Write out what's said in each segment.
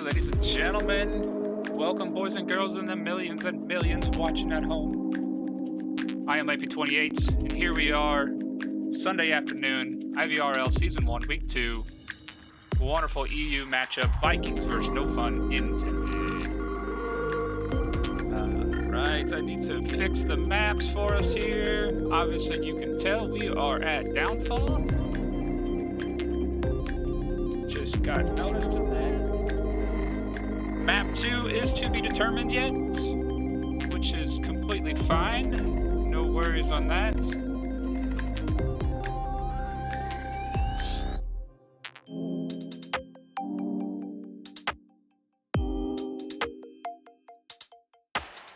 right, ladies and gentlemen, welcome, boys and girls, and the millions and millions watching at home. I am IP28, and here we are, Sunday afternoon, IVRL Season 1, Week 2. Wonderful EU matchup, Vikings versus No Fun Intended. Right, I need to fix the maps for us here. Obviously, you can tell we are at Downfall. Just got noticed of that. Map 2 is to be determined yet, which is completely fine. No worries on that.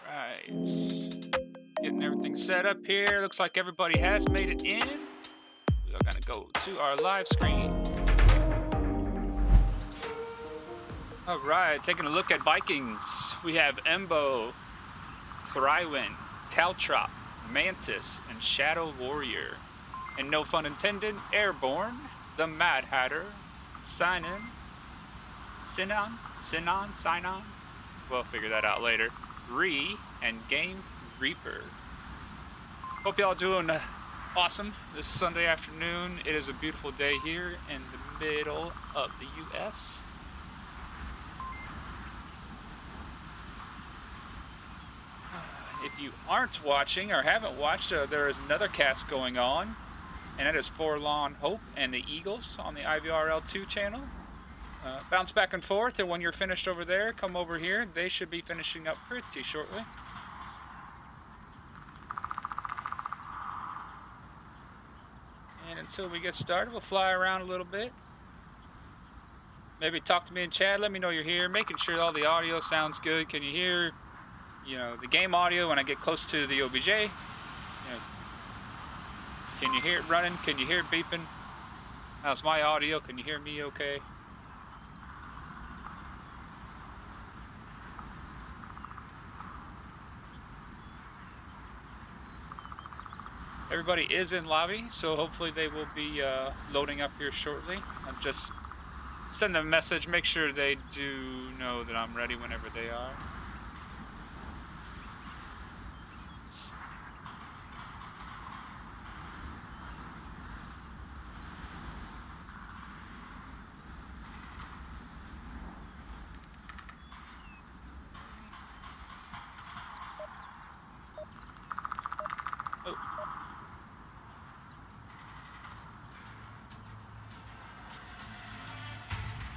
Right. Getting everything set up here. Looks like everybody has made it in. We are going to go to our live screen. All right, taking a look at Vikings. We have Embo, Thrywin, Caltrop, Mantis, and Shadow Warrior. And no fun intended, Airborne, the Mad Hatter, Sinon, we'll figure that out later, and Game Reaper. Hope y'all doing awesome this Sunday afternoon. It is a beautiful day here in the middle of the U.S. If you aren't watching or haven't watched, there is another cast going on, and that is Forlorn Hope and the Eagles on the IVRL 2 channel. Bounce back and forth, and when you're finished over there, come over here. They should be finishing up pretty shortly. And until we get started, we'll fly around a little bit. Maybe talk to me in chat. Let me know you're here. Making sure all the audio sounds good. Can you hear, the game audio when I get close to the OBJ? Can you hear it running? Can you hear it beeping? How's my audio? Can you hear me okay? Everybody is in lobby, so hopefully they will be loading up here shortly. I'm just send them a message, make sure they do know that I'm ready whenever they are.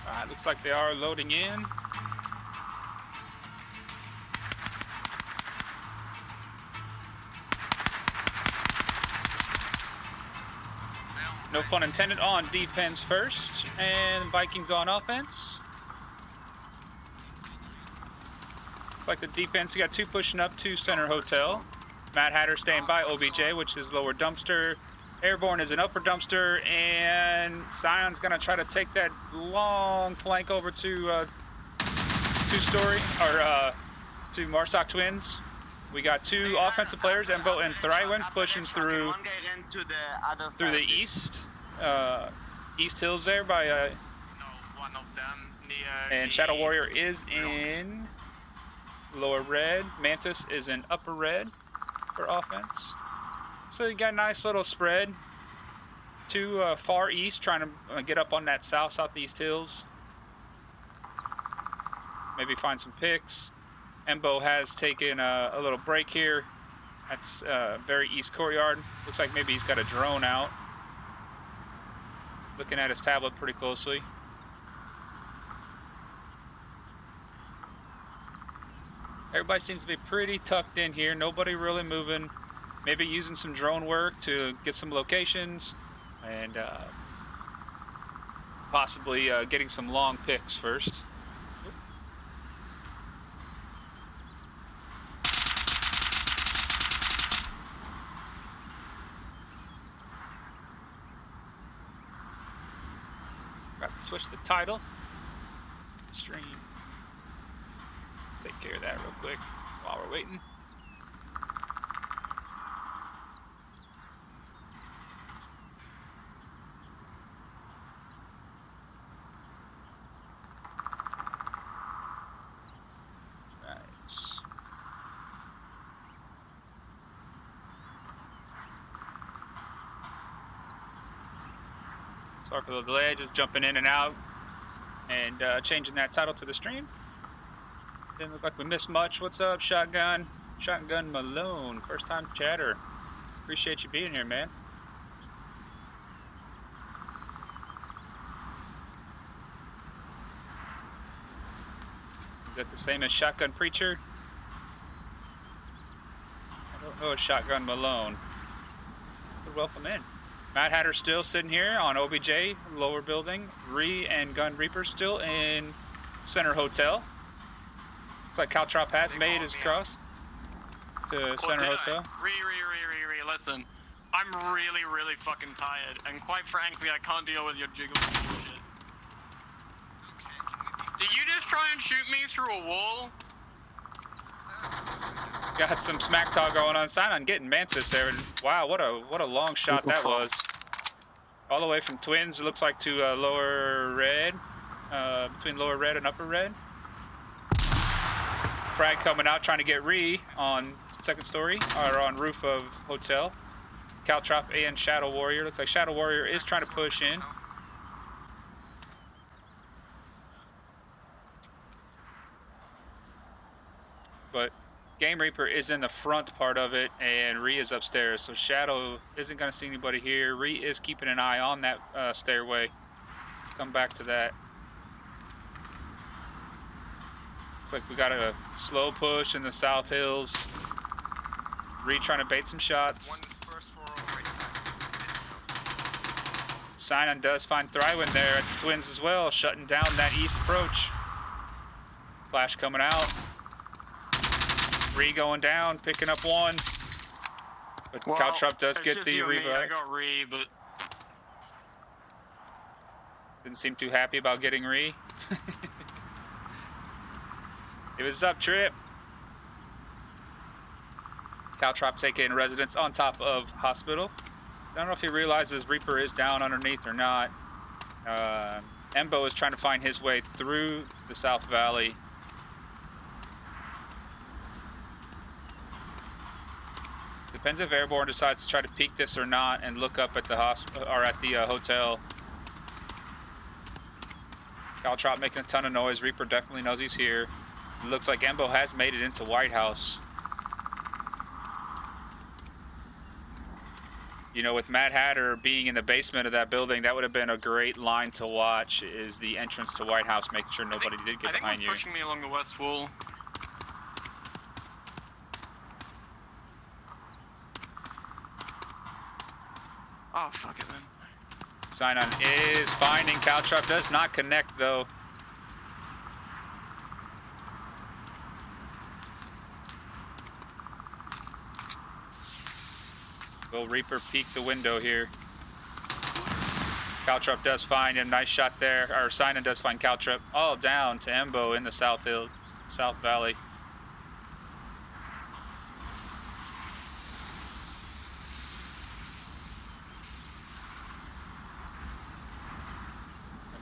Alright, looks like they are loading in. No fun intended on defense first, and Vikings on offense. Looks like the defense, you got two pushing up to center hotel. Mad Hatter staying by OBJ, which is lower dumpster. Airborne is an upper dumpster, and Sion's gonna try to take that long flank over to two-story, or to Marsoc Twins. We got two offensive players, Embo and Thrywin, pushing through the east, East Hills there by and Shadow Warrior is in lower red. Mantis is in upper red for offense. So you got a nice little spread to far east, trying to get up on that southeast hills. Maybe find some picks. Embo has taken a little break here. That's very east courtyard. Looks like maybe he's got a drone out. Looking at his tablet pretty closely. Everybody seems to be pretty tucked in here. Nobody really moving. Maybe using some drone work to get some locations and possibly getting some long picks first. Got to switch the title. Stream. Take care of that real quick while we're waiting. Sorry for the delay, just jumping in and out and changing that title to the stream. Didn't look like we missed much. What's up, Shotgun? Shotgun Malone, first time chatter. Appreciate you being here, man. Is that the same as Shotgun Preacher? I don't know a Shotgun Malone. Good, welcome in. Mad Hatter still sitting here on OBJ, lower building. Ree and Gun Reaper still in Center Hotel. Looks like Caltrop has made his cross to Center Hotel. Ree, listen. I'm really fucking tired, and quite frankly, I can't deal with your jiggle bullshit. Did you just try and shoot me through a wall? Got some smack talk going on. Sign on getting Mantis there. Wow, what a long shot that was. All the way from Twins, it looks like, to lower red, between lower red and upper red. Frag coming out trying to get Ree on second story, or on roof of hotel. Caltrop and Shadow Warrior. Looks like Shadow Warrior is trying to push in. But Game Reaper is in the front part of it, and Ree is upstairs. So Shadow isn't going to see anybody here. Ree is keeping an eye on that stairway. Come back to that. Looks like we got a slow push in the South Hills. Ree trying to bait some shots. Sinon does find Thrywind there at the Twins as well, shutting down that east approach. Flash coming out. Ree going down, picking up one. But well, Caltrop does get the revive. I got Ree, but didn't seem too happy about getting Ree. It was up, Trip. Caltrop taking residence on top of hospital. I don't know if he realizes Reaper is down underneath or not. Embo is trying to find his way through the South Valley. Depends if Airborne decides to try to peek this or not and look up at the hospital or at the hotel. Caltrop making a ton of noise. Reaper definitely knows he's here. It looks like Embo has made it into White House. You know, with Mad Hatter being in the basement of that building, that would have been a great line to watch, is the entrance to White House, making sure nobody did get behind you. I think he's pushing me along the west wall. Oh, fuck it then. Sinon is finding Caltrop. Does not connect, though. Will Reaper peek the window here? Caltrop does find him. Nice shot there. Or Sinon does find Caltrop. All down to Embo in the South Valley.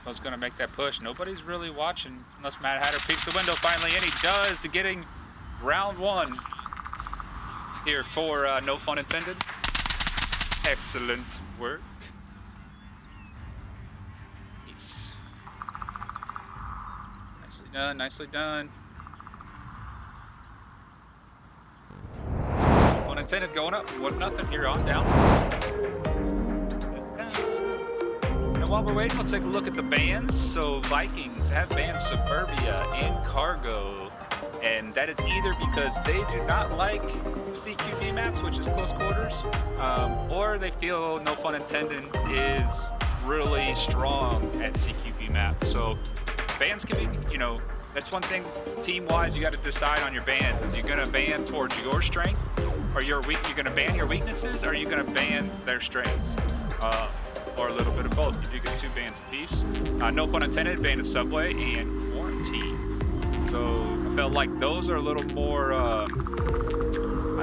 Embo's gonna make that push. Nobody's really watching unless Mad Hatter peeks the window finally, and he does, getting round one here for No Fun Intended. Excellent work. Nice. Nicely done, nicely done. No Fun Intended going up 1-0 here on down. And while we're waiting, we'll take a look at the bans. So Vikings have banned Suburbia and Cargo. And that is either because they do not like CQB maps, which is close quarters, or they feel No Fun Intended is really strong at CQB maps. So bans can be, you know, that's one thing team-wise you got to decide on your bans. Is you're going to ban towards your strength, or you're going to ban your weaknesses, or are you going to ban their strengths? Or a little bit of both. You do get 2 bans apiece. No Fun Intended banned Subway and Quarantine. So I felt like those are a little more, I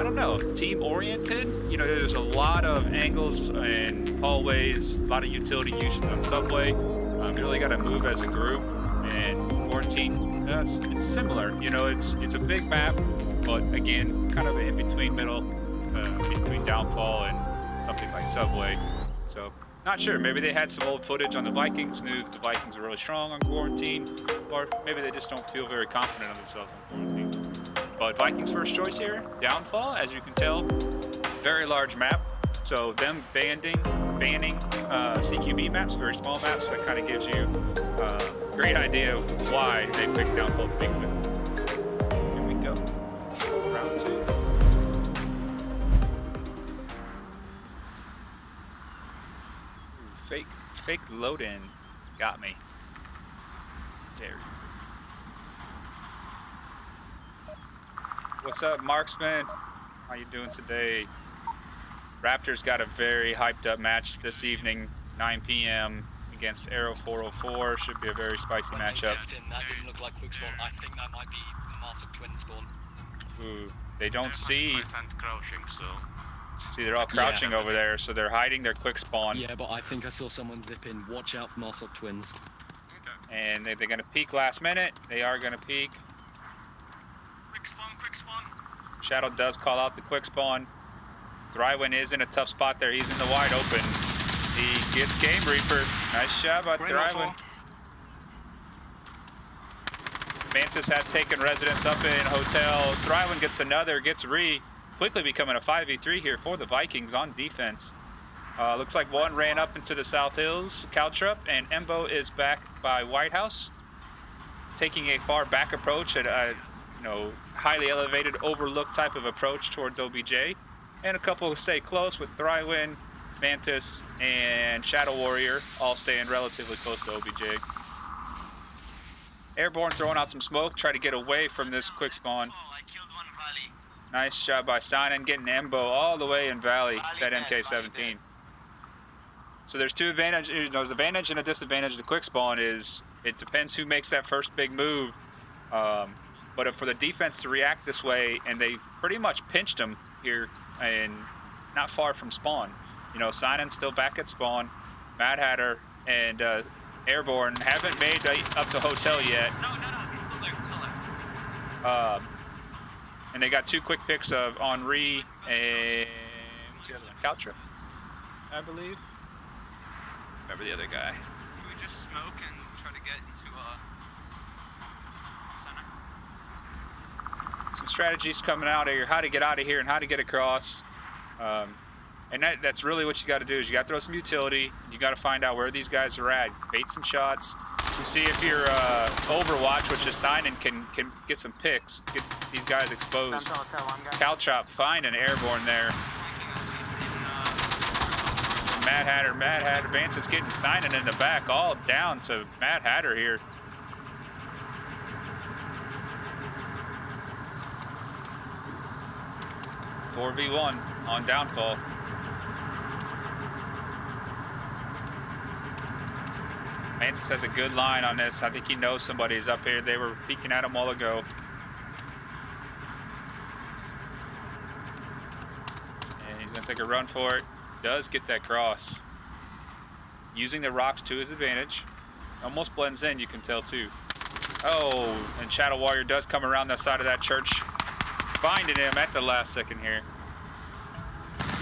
don't know, team-oriented. You know, there's a lot of angles and hallways, a lot of utility usage on Subway. You really got to move as a group. And Quarantine, it's similar. You know, it's a big map, but again, kind of in between middle, between Downfall and something like Subway. So Not sure. Maybe they had some old footage on the Vikings, knew that the Vikings were really strong on quarantine, or maybe they just don't feel very confident of themselves on quarantine. But Vikings first choice here, Downfall, as you can tell, very large map. So them banning CQB maps, very small maps, that kind of gives you a great idea of why they picked Downfall to begin with. Here we go. Round 2. Fake load in got me. Dare you. What's up, Marksman? How you doing today? Raptors got a very hyped up match this evening, 9 p.m. against Arrow 404. Should be a very spicy matchup. That didn't look like quick spawn. I think that might be Massive Twin spawn. Ooh, they don't see. Crouching, so. See, they're all crouching over there, so they're hiding their quick spawn. Yeah, but I think I saw someone zip in. Watch out for Massive Twins. Okay. And they're going to peek last minute. They are going to peek. Quick spawn. Shadow does call out the quick spawn. Thrywind is in a tough spot there. He's in the wide open. He gets Game Reaper. Nice shot by Thrywind. Mantis has taken residence up in Hotel. Thrywind gets another, quickly becoming a 5v3 here for the Vikings on defense. Looks like one ran up into the South Hills, Caltrup, and Embo is back by White House, taking a far back approach at a highly elevated overlook type of approach towards OBJ. And a couple stay close with Thrywind, Mantis, and Shadow Warrior all staying relatively close to OBJ. Airborne throwing out some smoke, try to get away from this quick spawn. Nice job by Sinan getting Embo all the way in Valley, that MK17. So there's two advantages. There's an advantage and a disadvantage. The quick spawn is, it depends who makes that first big move. But for the defense to react this way, and they pretty much pinched him here and not far from spawn. Sinan's still back at spawn. Mad Hatter and Airborne haven't made up to Hotel yet. No, it's still there. And they got two quick picks of Henri and what's the other one? Caltra, I believe. Remember the other guy. Can we just smoke and try to get into center? Some strategies coming out here, how to get out of here and how to get across. And that's really what you got to do is you got to throw some utility. You got to find out where these guys are at. Bait some shots. You see if your Overwatch, which is Sinan, can get some picks, get these guys exposed. Caltrop find an Airborne there. Mad Hatter, Vance is getting Sinan in the back, all down to Mad Hatter here. .4v1 on Downfall. Mantis has a good line on this. I think he knows somebody's up here. They were peeking at him a while ago. And he's going to take a run for it. Does get that cross. Using the rocks to his advantage. Almost blends in, you can tell too. Oh, and Shadow Warrior does come around the side of that church. Finding him at the last second here.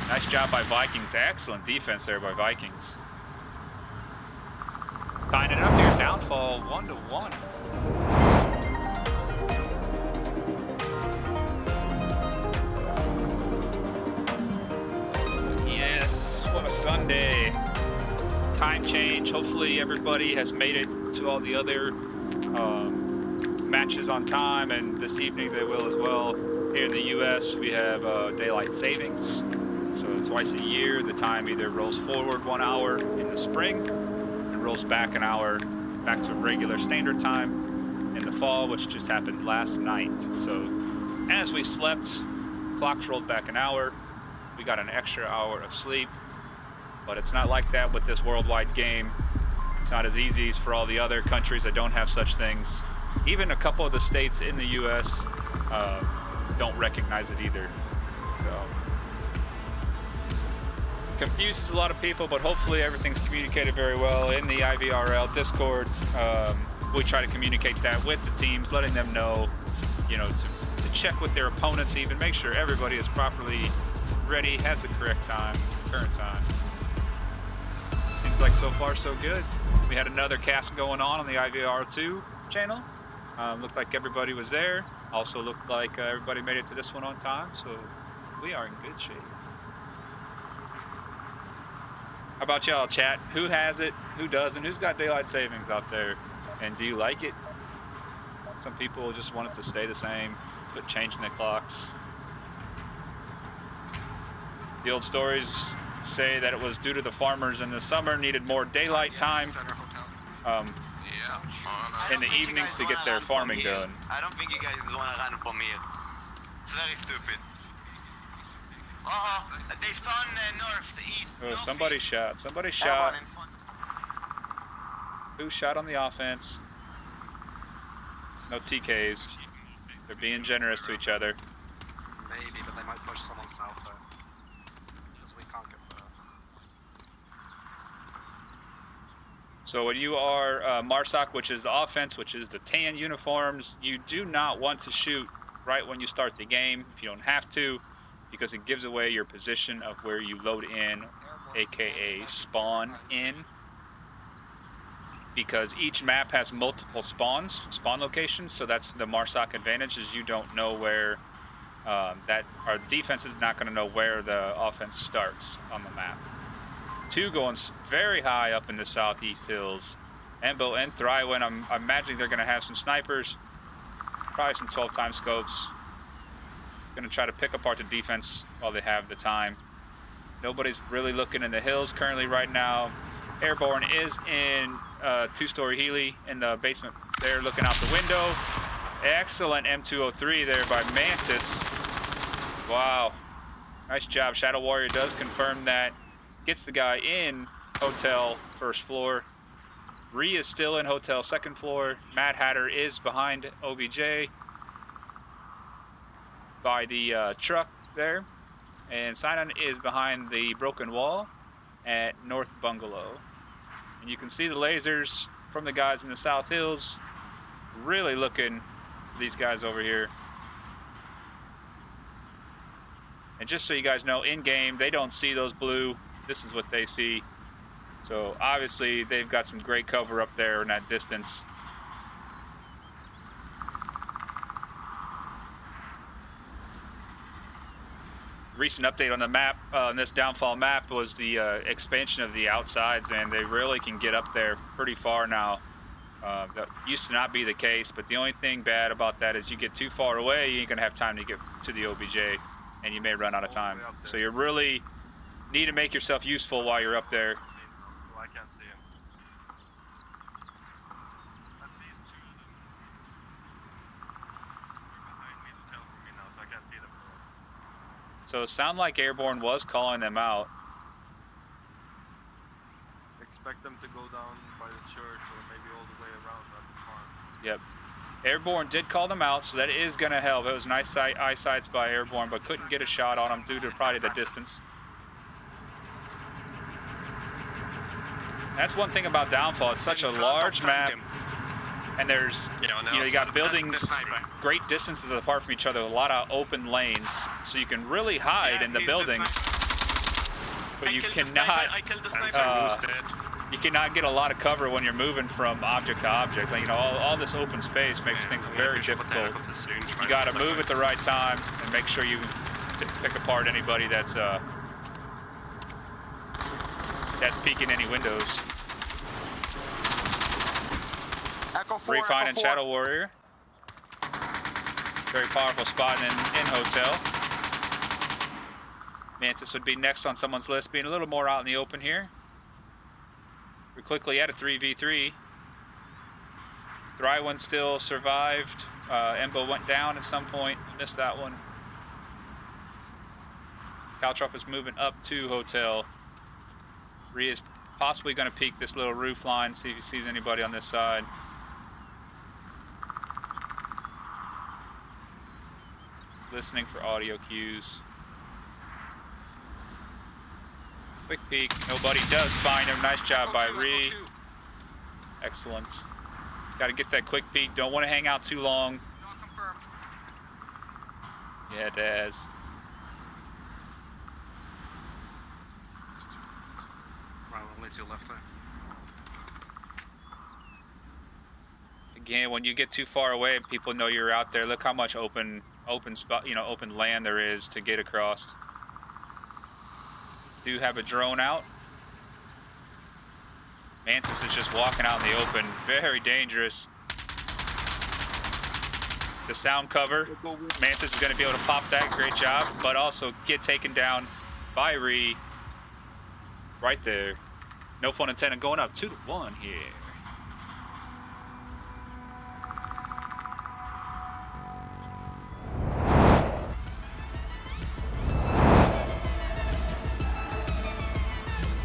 Nice job by Vikings. Excellent defense there by Vikings. Tying it up here, Downfall 1-1. Yes, what a Sunday. Time change. Hopefully everybody has made it to all the other matches on time, and this evening they will as well. Here in the U.S., we have daylight savings. So twice a year, the time either rolls forward 1 hour in the spring and rolls back an hour back to regular standard time in the fall, which just happened last night. So as we slept, clocks rolled back an hour. We got an extra hour of sleep, but it's not like that with this worldwide game. It's not as easy as for all the other countries that don't have such things. Even a couple of the states in the U.S. Don't recognize it either. So confuses a lot of people, but hopefully everything's communicated very well in the IVRL Discord. We try to communicate that with the teams, letting them know, to check with their opponents, even make sure everybody is properly ready, has the correct time, current time. seems like so far so good. We had another cast going on the IVRL2 channel. Looked like everybody was there. Also looked like everybody made it to this one on time, so we are in good shape. How about y'all, chat? Who has it? Who doesn't? Who's got daylight savings out there? And do you like it? Some people just want it to stay the same, quit changing the clocks. The old stories say that it was due to the farmers in the summer needed more daylight time in the evenings to get their farming done. I don't think you guys want to run from here. It's very stupid. They spawn north, east. Oh, somebody shot. Somebody shot. Who shot on the offense? No TKs. They're being generous to each other. Maybe, but they might push someone south though. Because we can't get there. So when you are MARSOC, which is the offense, which is the tan uniforms, you do not want to shoot right when you start the game if you don't have to, because it gives away your position of where you load in, aka spawn in. Because each map has multiple spawn locations, so that's the MARSOC advantage, is you don't know where our defense is not going to know where the offense starts on the map. 2 going very high up in the southeast hills. Embo and Thrywen, I'm imagining they're going to have some snipers, probably some 12-time scopes. Going to try to pick apart the defense while they have the time. Nobody's really looking in the hills currently right now. Airborne is in 2-story heli in the basement there, looking out the window. Excellent M203 there by Mantis. Wow. Nice job. Shadow Warrior does confirm that. Gets the guy in hotel first floor. Ree is still in hotel second floor. Mad Hatter is behind OBJ by the truck there. And Sinon is behind the broken wall at North Bungalow. And you can see the lasers from the guys in the South Hills. Really looking for these guys over here. And just so you guys know, in-game, they don't see those blue. This is what they see. So obviously, they've got some great cover up there in that distance. Recent update on the map, on this downfall map, was the expansion of the outsides, and they really can get up there pretty far now. That used to not be the case, but the only thing bad about that is you get too far away, you ain't gonna have time to get to the OBJ, and you may run out of time. So you really need to make yourself useful while you're up there. So I can't see him. At least 2 of them are behind me to tell for me now, so I can't see them. So it sounded like Airborne was calling them out. Expect them to go down by the church or maybe all the way around at the farm. Yep. Airborne did call them out, so that is going to help. It was nice eyesights by Airborne, but couldn't get a shot on them due to probably the distance. That's one thing about Downfall. It's such a large map, and there's, you got buildings great distances apart from each other, a lot of open lanes, so you can really hide in the buildings, but you cannot get a lot of cover when you're moving from object to object. Like, all this open space makes things very difficult. You got to move at the right time and make sure you pick apart anybody that's peeking any windows. Refine and Shadow Warrior. Very powerful spot in hotel. Mantis would be next on someone's list, being a little more out in the open here. We're quickly at a 3v3. Thrywen still survived. Embo went down at some point. Missed that one. Caltrop is moving up to hotel. Rhea is possibly going to peek this little roof line, see if he sees anybody on this side. Listening for audio cues. Quick peek. Nobody does find him. Nice job by Rhea. Excellent. Got to get that quick peek. Don't want to hang out too long. Yeah, Daz. way to your left there. Again, when you get too far away, people know you're out there. Look how much open spot, open land there is to get across. Do have a drone out. Mantis is just walking out in the open. Very dangerous. The sound cover. Mantis is going to be able to pop that. Great job. But also get taken down by Ree. Right there. No fun intended. Going up 2-1 here.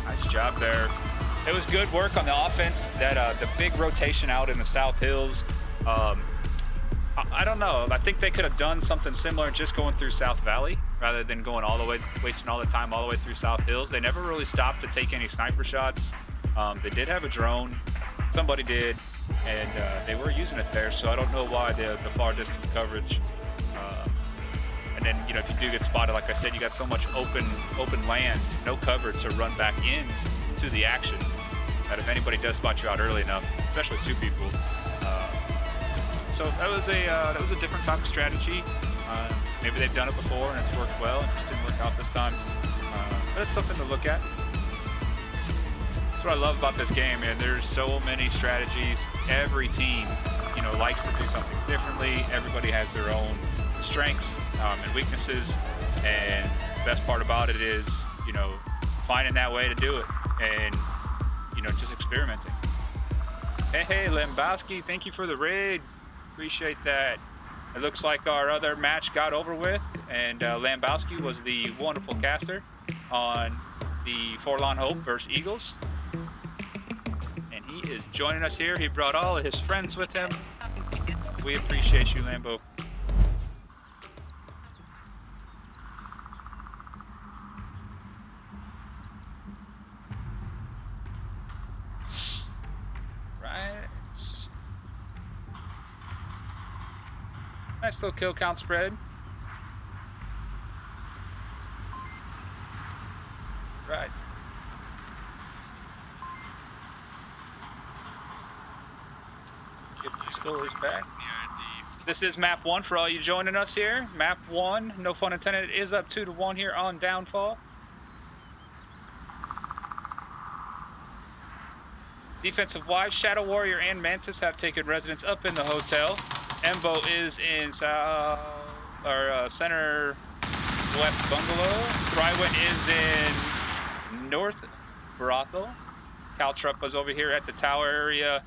Nice job there. It was good work on the offense. That the big rotation out in the South Hills. I don't know. I think they could have done something similar just going through South Valley rather than going all the way, wasting all the time all the way through South Hills. They never really stopped to take any sniper shots. They did have a drone. Somebody did, and they were using it there. So I don't know why the far distance coverage. And then, if you do get spotted, like I said, you got so much open land, no cover to run back in to the action. That if anybody does spot you out early enough, especially two people. So that was a different type of strategy. Maybe they've done it before and it's worked well. It just didn't work out this time. But it's something to look at. That's what I love about this game, man. There's so many strategies. Every team, likes to do something differently. Everybody has their own strengths and weaknesses. And the best part about it is, finding that way to do it and, just experimenting. Hey, Lembowski, thank you for the raid. Appreciate that. It looks like our other match got over with, and Lambowski was the wonderful caster on the Forlorn Hope versus Eagles. And he is joining us here. He brought all of his friends with him. We appreciate you, Lambo. Nice little kill count spread. Right. Get the scores back. This is map 1 for all you joining us here. Map 1, no fun intended. It is up 2-1 here on Downfall. Defensive-wise, Shadow Warrior and Mantis have taken residence up in the hotel. Embo is in center west bungalow. Thrywin is in north brothel. Caltrup was over here at the tower area.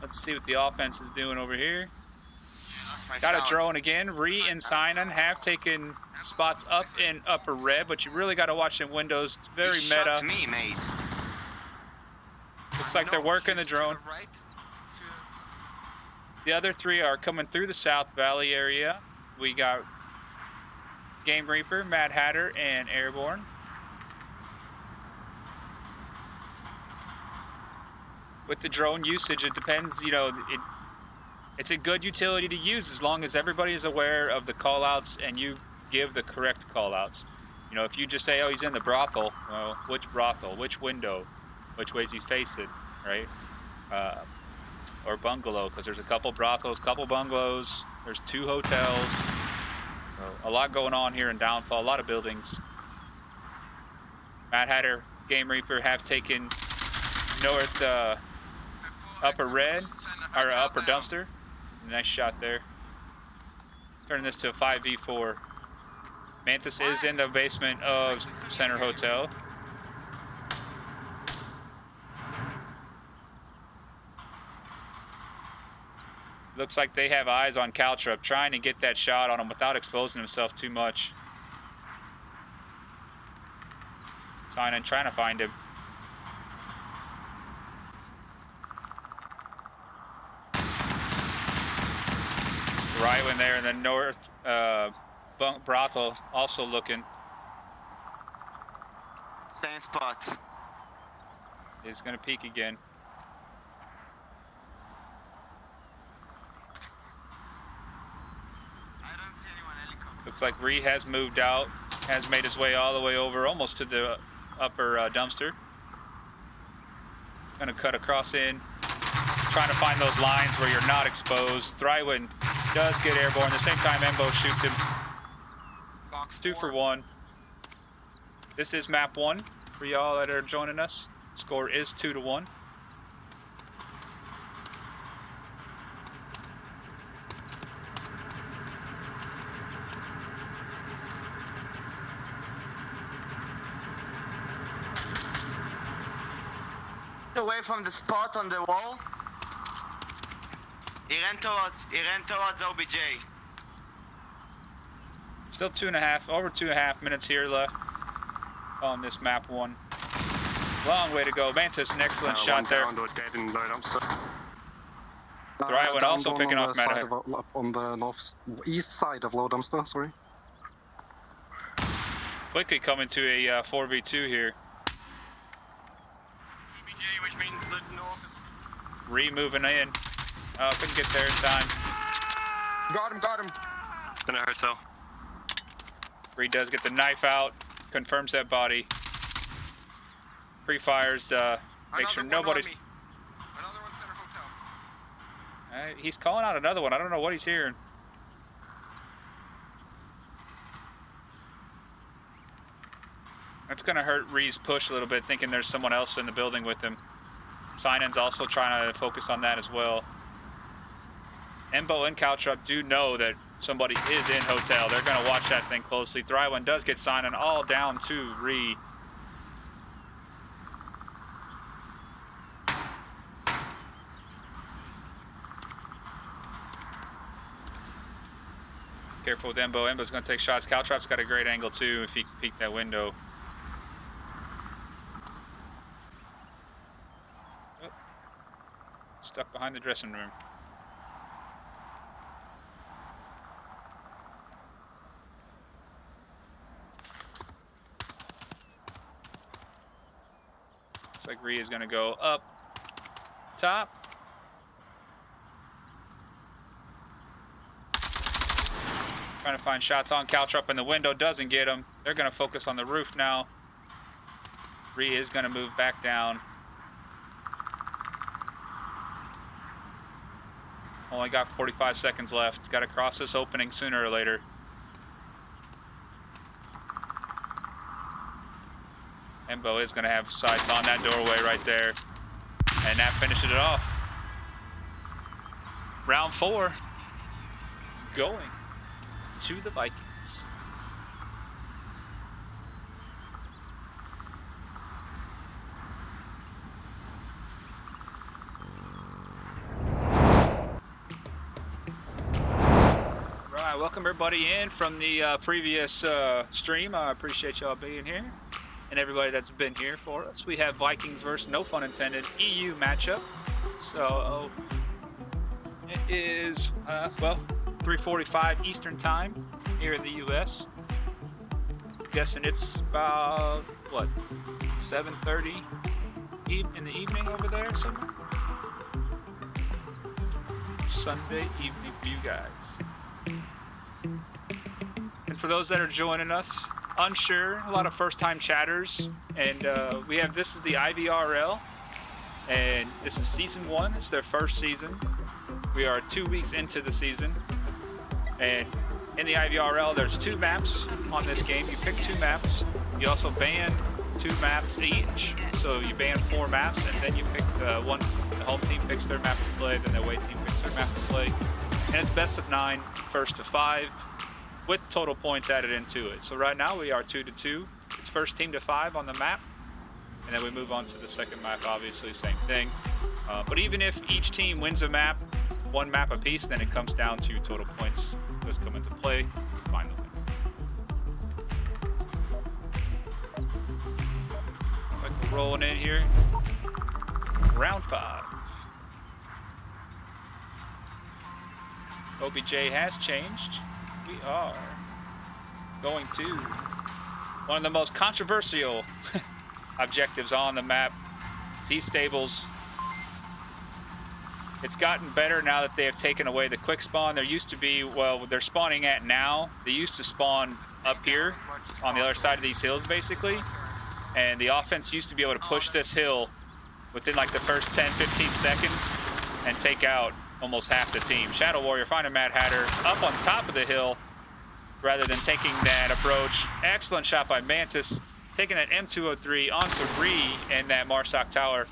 Let's see what the offense is doing over here. Got a drone again. Ree and Sinan have taken spots up in upper red, but you really got to watch them windows. It's very meta. Shot me, mate. Looks like they're working the drone. The other three are coming through the South Valley area. We got Game Reaper, Mad Hatter, and Airborne. With the drone usage, it depends, it's a good utility to use as long as everybody is aware of the call-outs and you give the correct call-outs. If you just say, oh, he's in the brothel, well, which brothel, which window, which ways he's facing, right? Or bungalow, because there's a couple brothels, couple bungalows, there's 2 hotels. So a lot going on here in Downfall, a lot of buildings. Mad Hatter, Game Reaper have taken north upper red, or upper dumpster. Nice shot there. Turning this to a 5v4. Mantis is in the basement of Center Hotel. Looks like they have eyes on Caltrup, trying to get that shot on him without exposing himself too much. Sinan trying to find him. Thrywin there in the north brothel, also looking. Same spot. He's going to peek again. Looks like Ree has moved out, has made his way all the way over, almost to the upper dumpster. Gonna cut across in. Trying to find those lines where you're not exposed. Thrywind does get airborne. At the same time, Embo shoots him. Box 2 for 4. 1. This is map 1 for y'all that are joining us. Score is 2-1. Away from the spot on the wall. He ran towards OBJ. Still over 2.5 minutes here left on this map 1. Long way to go. Mantis, an excellent shot there. Dead in low dumpster. Thrywind also picking off Matt. On the east side of low dumpster, sorry. Quickly coming to a 4v2 here. OBJ, which means the north is... Re-moving in. Couldn't get there in time. Got him. In a hotel. Re does get the knife out. Confirms that body. Pre-fires, make sure nobody's... Another one center hotel. He's calling out another one. I don't know what he's hearing. That's going to hurt Ree's push a little bit, thinking there's someone else in the building with him. Sinan's also trying to focus on that as well. Embo and Caltrup do know that somebody is in hotel. They're going to watch that thing closely. Thrywind does get Sinan all down to Ree. Careful with Embo. Embo's going to take shots. Caltrup's got a great angle too if he can peek that window. Oh. Stuck behind the dressing room. Looks like Rhea is going to go up top. Trying to find shots on Caltrup in the window. Doesn't get him. They're going to focus on the roof now. Rhea is going to move back down. Only got 45 seconds left. Got to cross this opening sooner or later. Embo is going to have sights on that doorway right there. And that finishes it off. Round 4. Going to the Vikings. Right, welcome everybody in from the previous stream. I appreciate y'all being here. And everybody that's been here for us. We have Vikings versus, no pun intended, EU matchup. So it is, well, 3:45 Eastern time here in the U.S. Guessing it's about, what, 7:30 in the evening over there somewhere? Sunday evening for you guys. And for those that are joining us, unsure, a lot of first-time chatters, and this is the IVRL, and this is season 1. It's their first season. We are 2 weeks into the season, and in the IVRL, there's 2 maps on this game. You pick 2 maps. You also ban 2 maps each, so you ban 4 maps, and then you pick one. The home team picks their map to play, then the away team picks their map to play, and it's best of 9, first to 5. With total points added into it. So right now we are 2-2. It's first team to 5 on the map, and then we move on to the second map. Obviously, same thing. But even if each team wins a map, 1 map apiece, then it comes down to total points. Those come into play to find the winner. Looks like we're rolling in here. Round 5. OBJ has changed. We are going to one of the most controversial objectives on the map. These stables. It's gotten better now that they have taken away the quick spawn. There used to be, well, they're spawning at now. They used to spawn up here on the other side of these hills, basically. And the offense used to be able to push this hill within like the first 10, 15 seconds and take out almost half the team. Shadow Warrior finding Mad Hatter up on top of the hill rather than taking that approach. Excellent shot by Mantis, taking that M203 onto Ree and that Marsoc tower.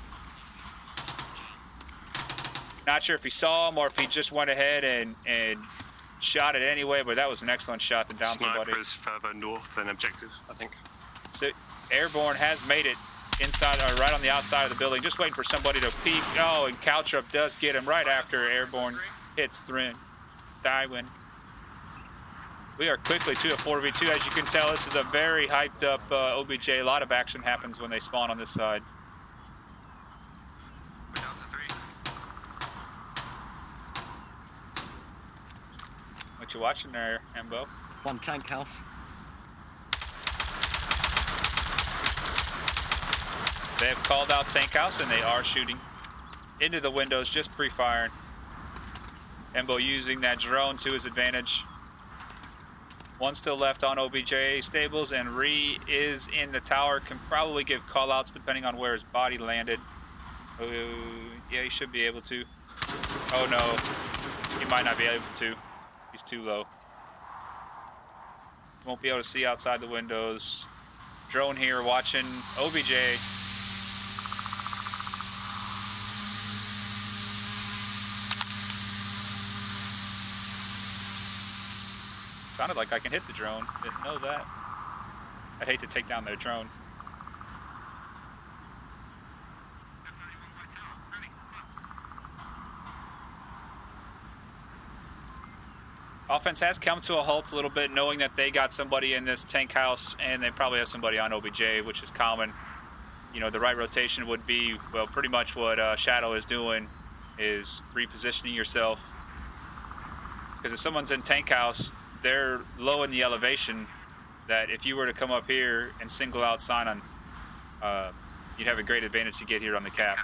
Not sure if he saw him or if he just went ahead and shot it anyway, but that was an excellent shot to down somebody. Snipers further north than objective, I think. So Airborne has made it inside, or right on the outside of the building, just waiting for somebody to peek. Oh, and Caltrup does get him right after Airborne hits Thywin. We are quickly to a 4v2. As you can tell, this is a very hyped up OBJ. A lot of action happens when they spawn on this side. We're down to 3. What you watching there, Embo? One tank house. They have called out tank house and they are shooting into the windows, just pre-firing. Embo using that drone to his advantage. One still left on OBJ stables, and Ree is in the tower. Can probably give call-outs depending on where his body landed. Yeah, he should be able to. Oh no, he might not be able to. He's too low. Won't be able to see outside the windows. Drone here watching OBJ. Sounded like I can hit the drone. Didn't know that. I'd hate to take down their drone. Offense has come to a halt a little bit, knowing that they got somebody in this tank house and they probably have somebody on OBJ, which is common. You know, the right rotation would be, well, pretty much what Shadow is doing, is repositioning yourself. Because if someone's in tank house, they're low in the elevation, that if you were to come up here and single out Sinon, you'd have a great advantage to get here on the cap.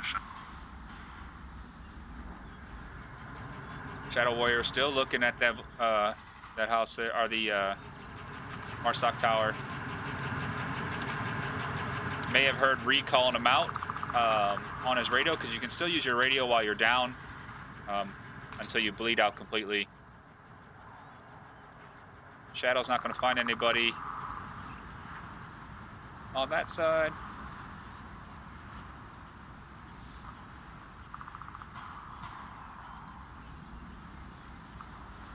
Shadow Warrior still looking at that that house there, or the Marsoc tower. May have heard Ree calling him out on his radio, because you can still use your radio while you're down until you bleed out completely. Shadow's not going to find anybody on that side.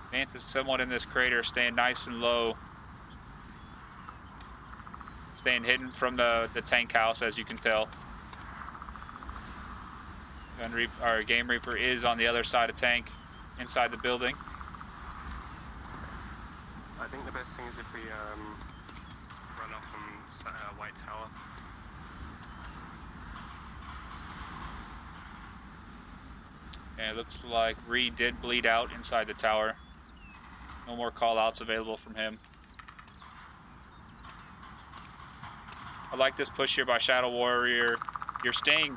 Vance is somewhat in this crater, staying nice and low. Staying hidden from the tank house, as you can tell. Our Game Reaper is on the other side of tank, inside the building. I think the best thing is if we run up on White Tower. And it looks like Reed did bleed out inside the tower. No more call-outs available from him. I like this push here by Shadow Warrior. You're staying,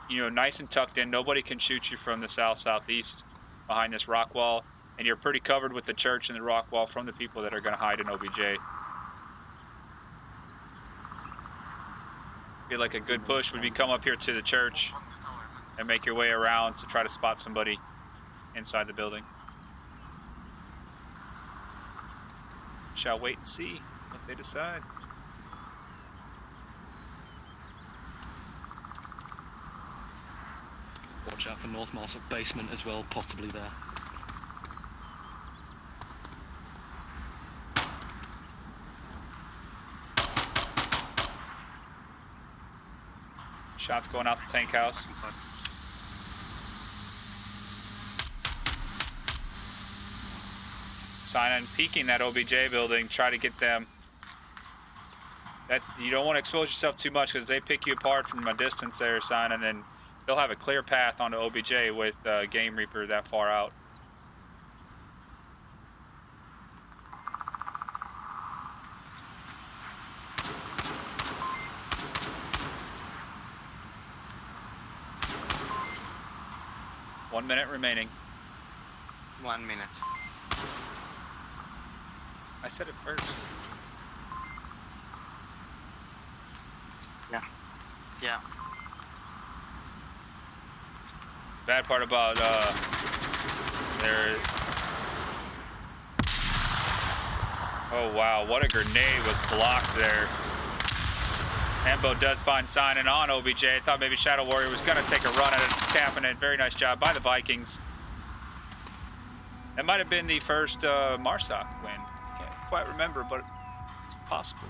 you know, nice and tucked in. Nobody can shoot you from the south-southeast behind this rock wall. And you're pretty covered with the church and the rock wall from the people that are going to hide in OBJ. I feel like a good push would be come up here to the church and make your way around to try to spot somebody inside the building. Shall wait and see what they decide. Watch out for North Marsoc basement as well, possibly there. Shots going out to tank house. Sinon peeking that OBJ building, try to get them. That you don't want to expose yourself too much, because they pick you apart from a distance there, Sinon, and they'll have a clear path onto OBJ with Game Reaper that far out. One minute remaining. 1 minute. I said it first. Yeah. Bad part about their... Oh wow, what a grenade was blocked there. Embo does find signing on OBJ. I thought maybe Shadow Warrior was going to take a run at it, capping it. Very nice job by the Vikings. That might have been the first Marsoc win. Can't quite remember, but it's possible.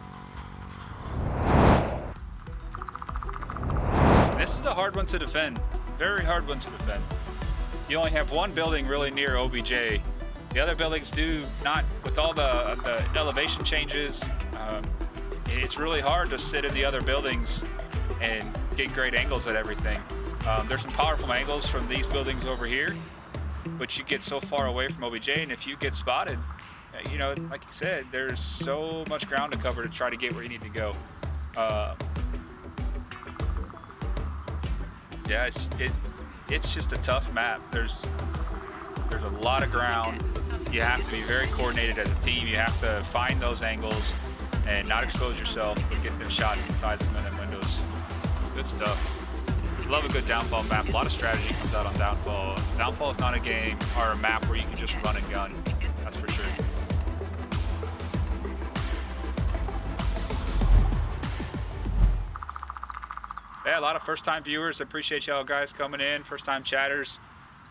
This is a hard one to defend. Very hard one to defend. You only have one building really near OBJ. The other buildings do not, with all the elevation changes, it's really hard to sit in the other buildings and get great angles at everything. There's some powerful angles from these buildings over here, but you get so far away from OBJ, and if you get spotted, you know, like you said, there's so much ground to cover to try to get where you need to go. Yeah, it's just a tough map. There's a lot of ground. You have to be very coordinated as a team. You have to find those angles and not expose yourself, but get them shots inside some of them windows. Good stuff. Love a good downfall map. A lot of strategy comes out on downfall. Downfall is not a game or a map where you can just run and gun. That's for sure. Yeah, a lot of first-time viewers. Appreciate y'all guys coming in. First-time chatters.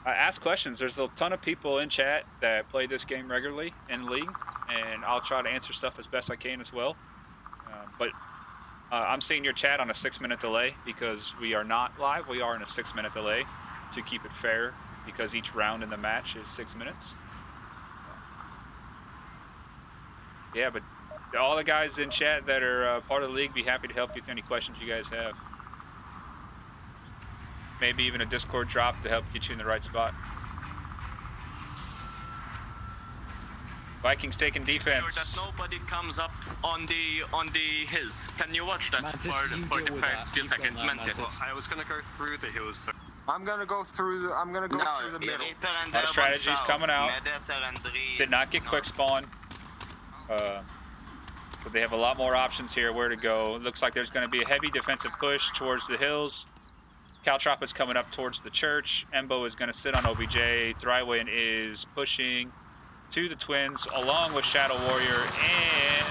Ask questions. There's a ton of people in chat that play this game regularly in the league, and I'll try to answer stuff as best I can as well. But I'm seeing your chat on a 6-minute delay because we are not live. We are in a 6-minute delay to keep it fair because each round in the match is 6 minutes. Yeah, but all the guys in chat that are part of the league, be happy to help you with any questions you guys have. Maybe even a Discord drop to help get you in the right spot. Vikings taking defense. Sure that nobody comes up on the hills. Can you watch that for the first few seconds, Mantis? Well, I was gonna go through the hills, so I'm gonna go through the middle. A lot of strategies coming out. Did not get quick spawn. So they have a lot more options here where to go. Looks like there's going to be a heavy defensive push towards the hills. Caltrop is coming up towards the church. Embo is going to sit on OBJ. Thrywin is pushing to the Twins along with Shadow Warrior and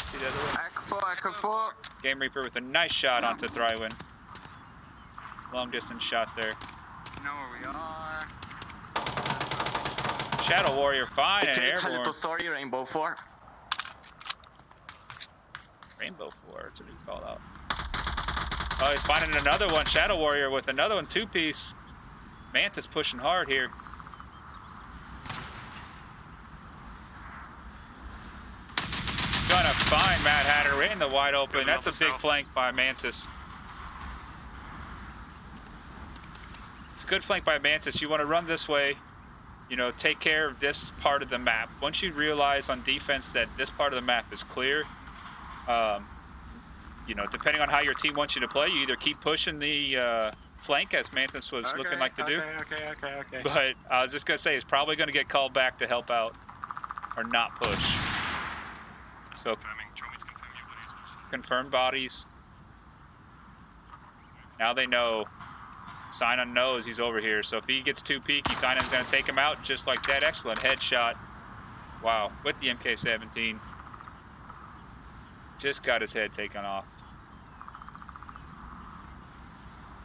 see the other one? Game Reaper with a nice shot onto Thrywin. Long distance shot there. You know where we are. Shadow Warrior fine and airborne. Story, Rainbow 4. Rainbow 4, that's what he called out. Oh, he's finding another one. Shadow Warrior with another one, 2-piece. Mantis pushing hard here. Gonna find Mad Hatter in the wide open. That's a big flank by Mantis. It's a good flank by Mantis. You want to run this way, you know, take care of this part of the map. Once you realize on defense that this part of the map is clear, you know, depending on how your team wants you to play, you either keep pushing the flank, as Mantis was looking like to do. Okay. But I was just going to say, he's probably going to get called back to help out or not push. So, confirmed bodies. Now they know. Sinon knows he's over here. So if he gets too peaky, Sinon's going to take him out just like that. Excellent headshot. Wow, with the MK-17. Just got his head taken off.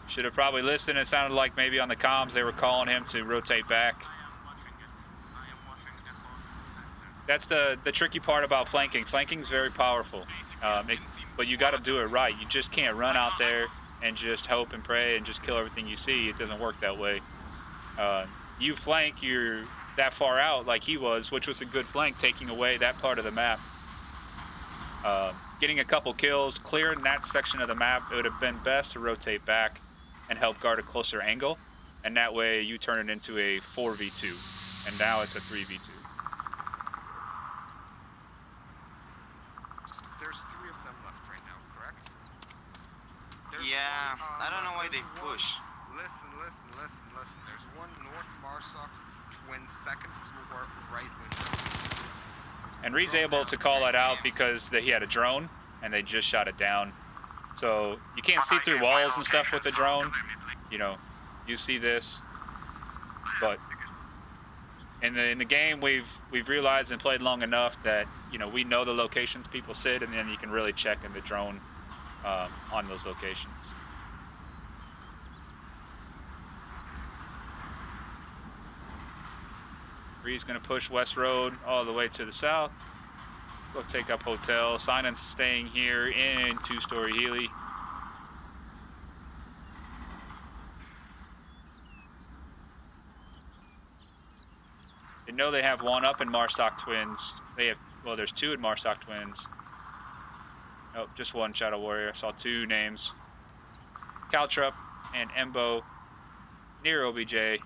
Should have probably listened. It sounded like maybe on the comms they were calling him to rotate back. That's the tricky part about flanking. Flanking's very powerful, but you got to do it right. You just can't run out there and just hope and pray and just kill everything you see. It doesn't work that way. You flank, you're that far out like he was, which was a good flank, taking away that part of the map. Getting a couple kills, clearing that section of the map, it would have been best to rotate back and help guard a closer angle, and that way you turn it into a 4v2, and now it's a 3v2. There's 3 of them left right now, correct? Yeah, I don't know why they push. Listen. There's one North Marsoc, Twin, 2nd floor, right window. And Reed's able to call that out because he had a drone, and they just shot it down. So you can't see through walls and stuff with the drone. You know, you see this, but in the game we've realized and played long enough that, you know, we know the locations people sit, and then you can really check in the drone on those locations. Ree's gonna push West Road all the way to the south. Go take up hotel. Sinan's staying here in 2-story Healy. They know they have one up in Marsoc Twins. They have, well, there's 2 in Marsoc Twins. Nope, just one Shadow Warrior. I saw 2 names. Caltrup and Embo near OBJ.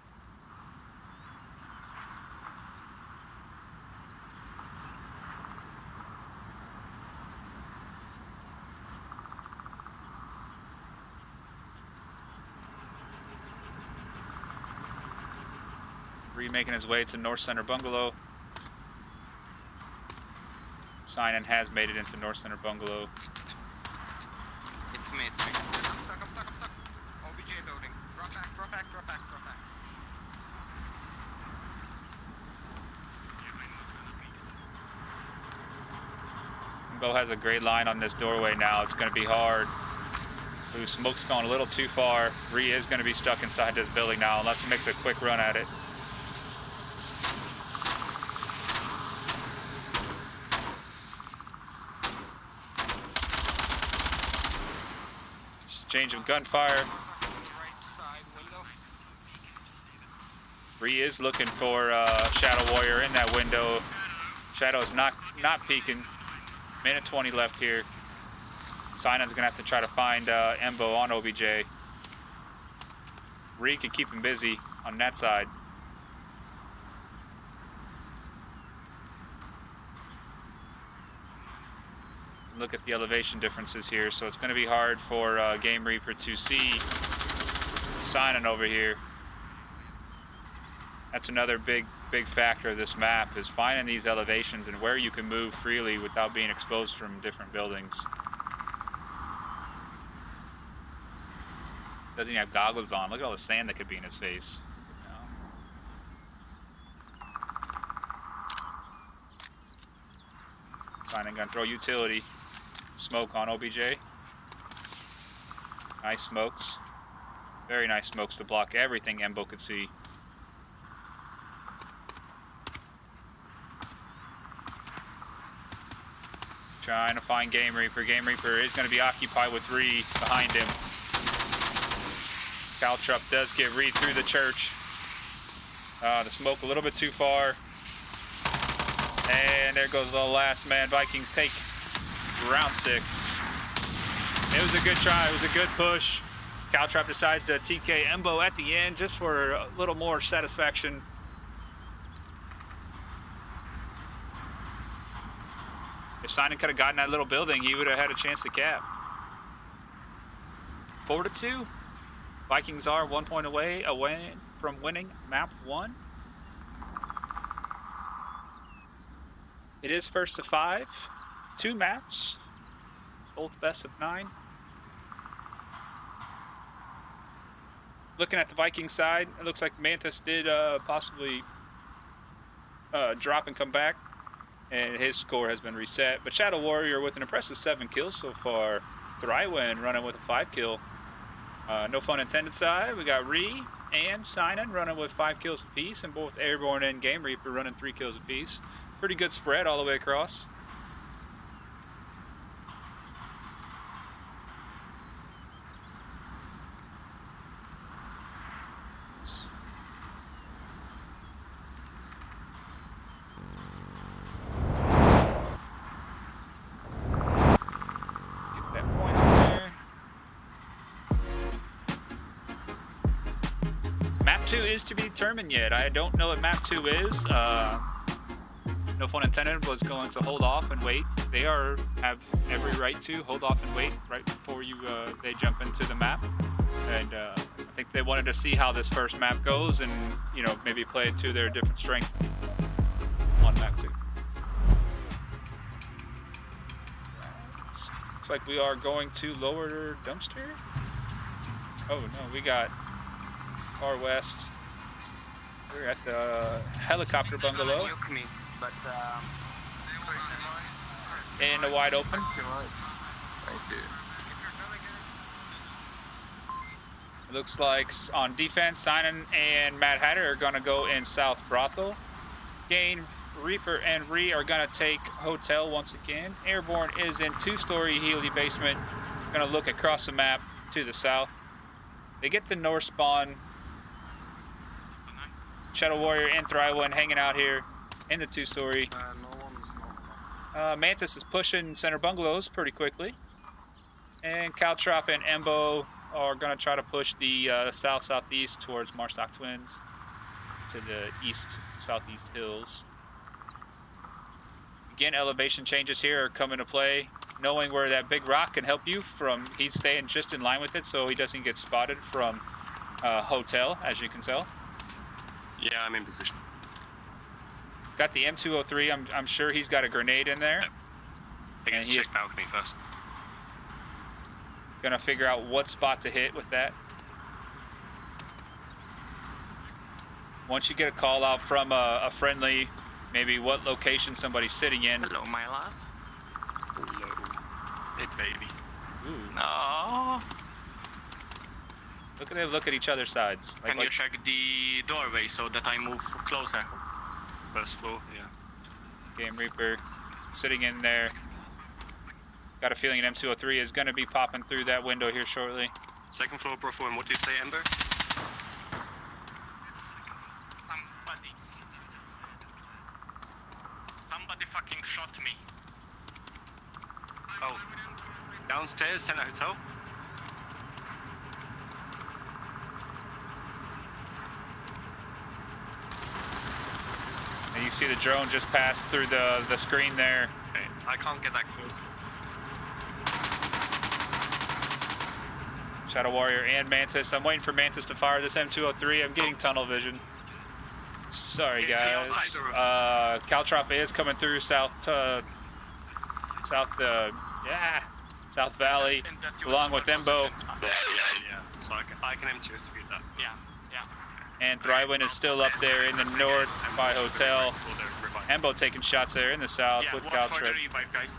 Making his way to North Center Bungalow. Sinan has made it into North Center Bungalow. It's me. I'm stuck. OBJ building. Drop back. Bo has a great line on this doorway now. It's going to be hard. Ooh, smoke's gone a little too far. Ree is going to be stuck inside this building now unless he makes a quick run at it. Exchange of gunfire. Ree is looking for Shadow Warrior in that window. Shadow is not peeking. Minute 20 left here. Sinan's gonna have to try to find Embo on OBJ. Ree can keep him busy on that side. Look at the elevation differences here, so it's going to be hard for Game Reaper to see Sinan over here. That's another big factor of this map, is finding these elevations and where you can move freely without being exposed from different buildings. Doesn't even have goggles on. Look at all the sand that could be in his face. Sinan gonna throw utility. Smoke on OBJ. Nice smokes. Very nice smokes to block everything Embo could see. Trying to find Game Reaper. Game Reaper is going to be occupied with Ree behind him. Caltrup does get Ree through the church. The smoke a little bit too far. And there goes the last man. Vikings take round 6. It was a good try. It was a good push. Caltrap decides to TK Embo at the end just for a little more satisfaction. If Sinan could have gotten that little building, he would have had a chance to cap. 4-2. Vikings are 1 point away from winning map 1. It is first to 5. 2 maps, both best of 9. Looking at the Viking side, it looks like Mantis did possibly drop and come back, and his score has been reset. But Shadow Warrior with an impressive 7 kills so far. Thrywen running with a 5 kill. No fun intended side. We got Ree and Sinan running with 5 kills apiece, and both Airborne and Game Reaper running 3 kills apiece. Pretty good spread all the way across. Is to be determined yet. I don't know what map 2 is. No fun intended was going to hold off and wait. They have every right to hold off and wait right before they jump into the map. And I think they wanted to see how this first map goes and, you know, maybe play it to their different strength on map 2. Looks like we are going to lower dumpster. Oh no, we got far west. We're at the helicopter bungalow Nuke me, but in the wide open. Thank you. It looks like on defense, Simon and Mad Hatter are gonna go in South Brothel. Gain, Reaper, and Ree are gonna take hotel once again. Airborne is in 2-story Healy basement. Gonna look across the map to the south. They get the north spawn. Shadow Warrior and Thrywan hanging out here in the 2-story. No one's not. Mantis is pushing center bungalows pretty quickly. And Caltrop and Embo are going to try to push the south-southeast towards Marsoc Twins to the east-southeast hills. Again, elevation changes here are coming to play. Knowing where that big rock can help you from, he's staying just in line with it so he doesn't get spotted from hotel, as you can tell. Yeah, I'm in position. He's got the M203. I'm sure he's got a grenade in there. I guess And he check is- balcony first. Gonna figure out what spot to hit with that. Once you get a call out from a friendly, maybe what location somebody's sitting in. Hello, my love. Hello. Hey, baby. Ooh, No. look at each other's sides. Can you check the doorway so that I move closer? First floor, yeah. Game Reaper sitting in there. Got a feeling an M203 is gonna be popping through that window here shortly. Second floor, Bravo, and what do you say, Ember? Somebody fucking shot me. Oh. Downstairs, Center Hotel. And you see the drone just pass through the screen there. Okay, I can't get that close. Shadow Warrior and Mantis. I'm waiting for Mantis to fire this M203. I'm getting tunnel vision. Sorry, Is he guys. outside the room? Caltrop is coming through South Valley, along with Embo. Yeah. So I can M2 speed that. Yeah. And Thrywan is still up there in the north by hotel. Or the revive. Embo taking shots there in the south Yeah, with watch for the Caltrop. revive, guys.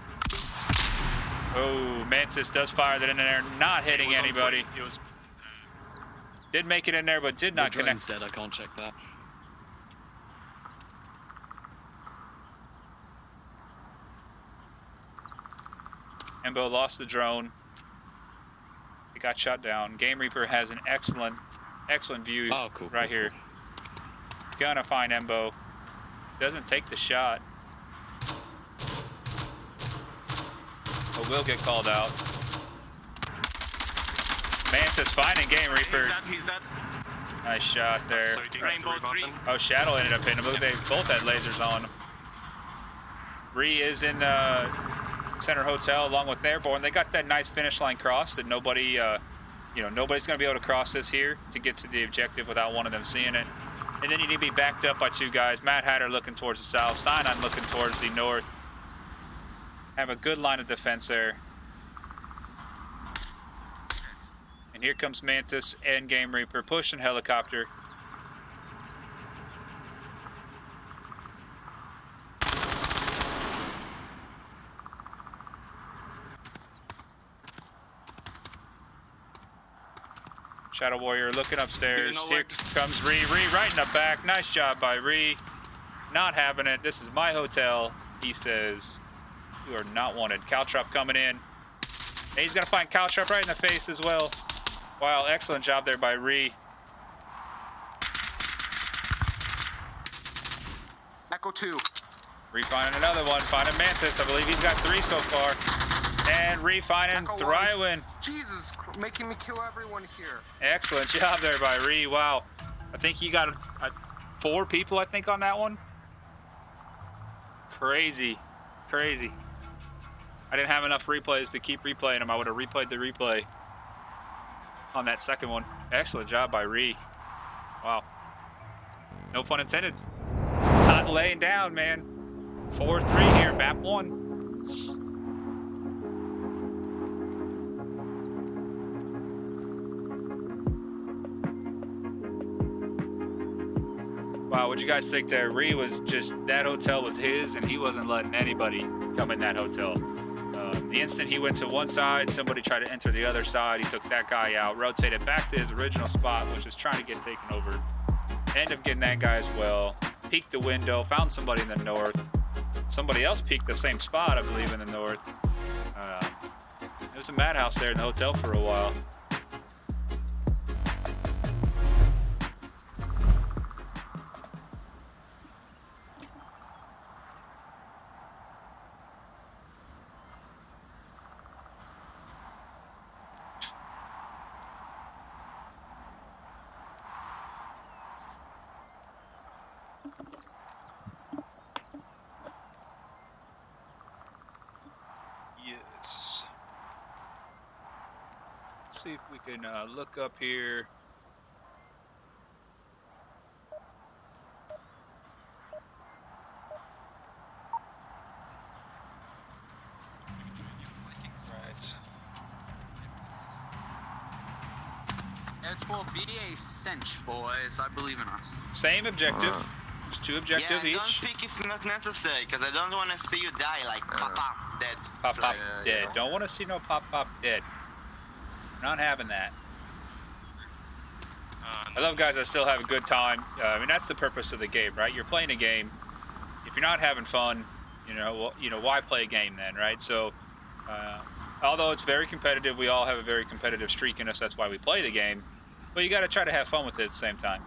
Oh, Mantis does fire that in there, not hitting It was on anybody. point. It was Did make it in there, but did not connect. Dead, I can't check that. Embo lost the drone. It got shot down. Game Reaper has an excellent view Cool. right here. Gonna find Embo. Doesn't take the shot. But will get called out. Mantis finding Game Reaper. He's dead. Nice shot there. So you did Rainbow the revive three. then? Oh, Shadow ended up hitting him. Look, they both had lasers on them. Ree is in the center hotel along with Airborne. They got that nice finish line cross that nobody, nobody's going to be able to cross this here to get to the objective without one of them seeing it. And then you need to be backed up by two guys. Mad Hatter looking towards the south. Cyanide looking towards the north. Have a good line of defense there. And here comes Mantis and Game Reaper pushing helicopter. Shadow Warrior looking upstairs. know Here what? comes Ree. Ree right in the back. Nice job by Ree. Not having it. This is my hotel, he says. You are not wanted. Caltrop coming in. And he's going to find Caltrop right in the face as well. Wow, excellent job there by Ree. Echo 2. Ree finding another one. Finding Mantis. I believe he's got 3 so far. And Ree finding Echo Thrywan. Jesus, making me kill everyone here. Excellent job there by Ree. Wow. I think he got 4 people, I think, on that one. Crazy. Crazy. I didn't have enough replays to keep replaying them. I would have replayed the replay on that second one. Excellent job by Ree. Wow. No fun intended. Not laying down, man. 4-3 here, map 1. Wow, what'd you guys think there? Ree was just, that hotel was his, and he wasn't letting anybody come in that hotel. The instant he went to one side, somebody tried to enter the other side. He took that guy out, rotated back to his original spot, which is trying to get taken over. Ended up getting that guy as well. Peeked the window, found somebody in the north. Somebody else peeked the same spot, I believe, in the north. There was a madhouse there in the hotel for a while. Yes. Let's see if we can look up here. Right. It will be a cinch, boys. I believe in us. Same objective. It's 2 objectives yeah, each. don't speak if not necessary, because I don't want to see you die like pop dead. Pop dead. Don't want to see no pop dead. Not having that. I love guys that still have a good time. I mean, that's the purpose of the game, right? You're playing a game. If you're not having fun, why play a game then, right? So, although it's very competitive, we all have a very competitive streak in us. That's why we play the game. But you got to try to have fun with it at the same time.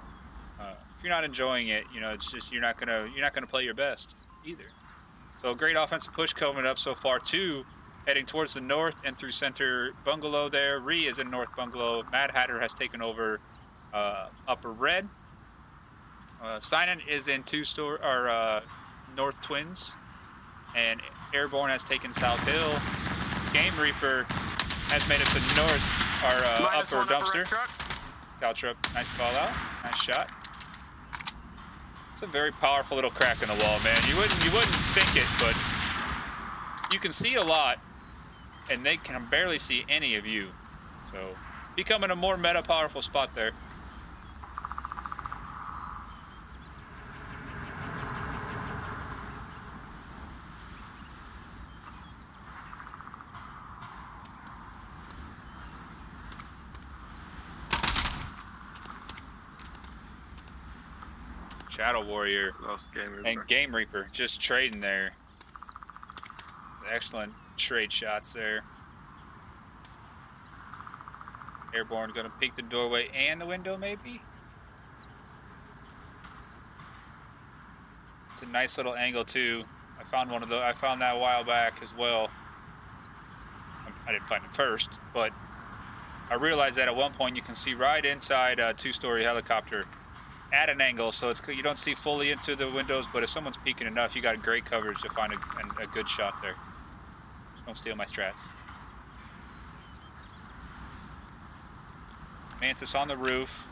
If you're not enjoying it, it's just you're not gonna play your best either. So great offensive push coming up so far too, heading towards the north and through center bungalow there. Ree is in north bungalow. Mad Hatter has taken over upper red. Sinan is in north twins, and Airborne has taken South Hill. Game Reaper has made it to north upper dumpster. Caltrup, nice call out, nice shot. It's a very powerful little crack in the wall, man. You wouldn't think it, but you can see a lot, and they can barely see any of you. So, becoming a more meta powerful spot there. Shadow Warrior and Game Reaper just trading there. Excellent trade shots there. Airborne gonna peek the doorway and the window, maybe. It's a nice little angle too. I found that a while back as well. I didn't find it first, but I realized that at one point you can see right inside a 2-story helicopter at an angle, so you don't see fully into the windows, but if someone's peeking enough, you got great coverage to find a good shot there. Don't steal my strats. Mantis on the roof.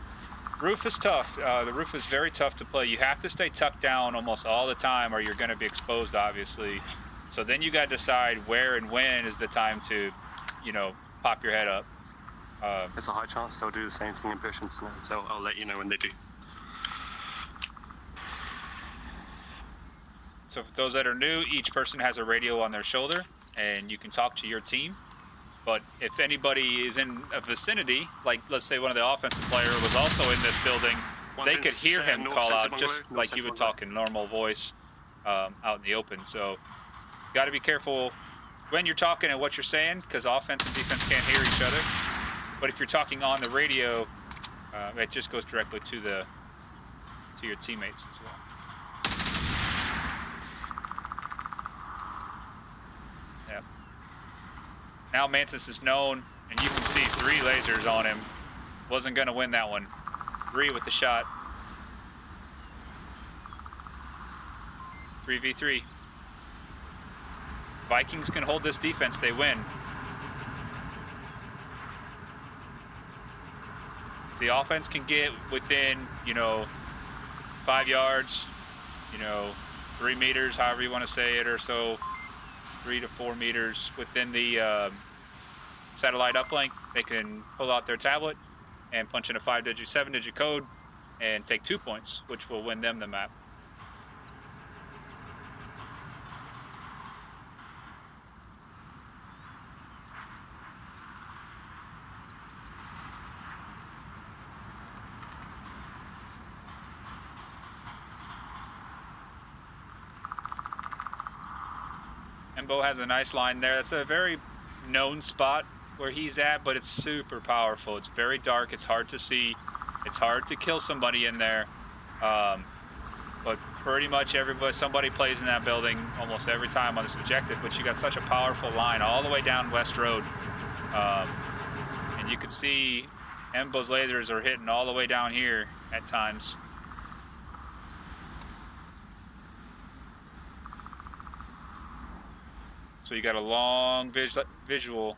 Roof is tough. The roof is very tough to play. You have to stay tucked down almost all the time, or you're going to be exposed, obviously. So then you got to decide where and when is the time to, pop your head up. There's a high chance they'll do the same thing in push tonight, so I'll let you know when they do. So for those that are new, each person has a radio on their shoulder, and you can talk to your team. But if anybody is in a vicinity, like let's say one of the offensive players was also in this building, they could hear him call out just like you would talk in normal voice out in the open. So got to be careful when you're talking and what you're saying, because offense and defense can't hear each other. But if you're talking on the radio, it just goes directly to your teammates as well. Yep. Now Mantis is known, and you can see 3 lasers on him. Wasn't going to win that one. Ree with the shot. 3v3. Vikings can hold this defense, they win. If the offense can get within, 5 yards, 3 meters, however you want to say it, or so, 3 to 4 meters within the satellite uplink, they can pull out their tablet and punch in a 5-digit, 7-digit code and take 2 points, which will win them the map. Embo has a nice line there. That's a very known spot where he's at, but it's super powerful. It's very dark. It's hard to see. It's hard to kill somebody in there. But pretty much somebody plays in that building almost every time on this objective. But you got such a powerful line all the way down West Road. And you can see Embo's lasers are hitting all the way down here at times. So you got a long visual,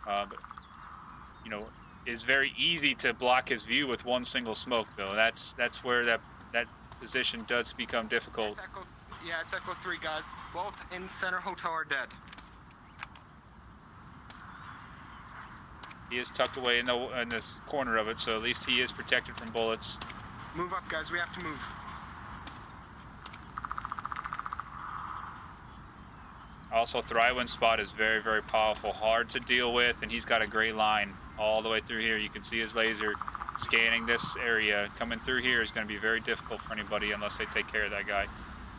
but you know, it's very easy to block his view with one single smoke, though. That's where that position does become difficult. It's Echo 3, guys. Both in center hotel are dead. He is tucked away in this corner of it, so at least he is protected from bullets. Move up, guys. We have to move. Also, Thrywin's spot is very, very powerful, hard to deal with, and he's got a great line all the way through here. You can see his laser scanning this area. Coming through here is going to be very difficult for anybody unless they take care of that guy.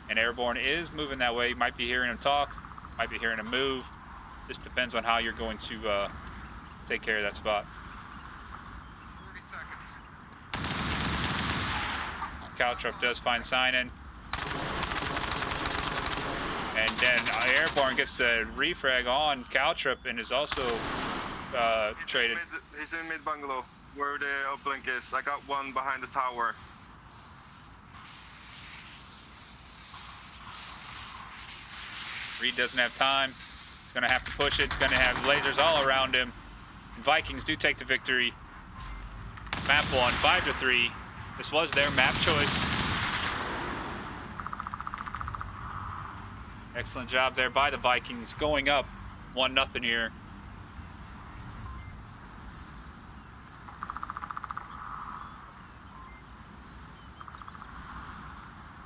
And Airborne is moving that way. You might be hearing him talk, might be hearing him move. Just depends on how you're going to take care of that spot. 30 seconds. Caltrop does find Signin. And then Airborne gets the refrag on Caltrip and is also traded. He's in mid bungalow, where the uplink is. I got one behind the tower. Reed doesn't have time. He's going to have to push it. Going to have lasers all around him. And Vikings do take the victory. Map 1, 5-3. This was their map choice. Excellent job there by the Vikings, going up 1-0 here.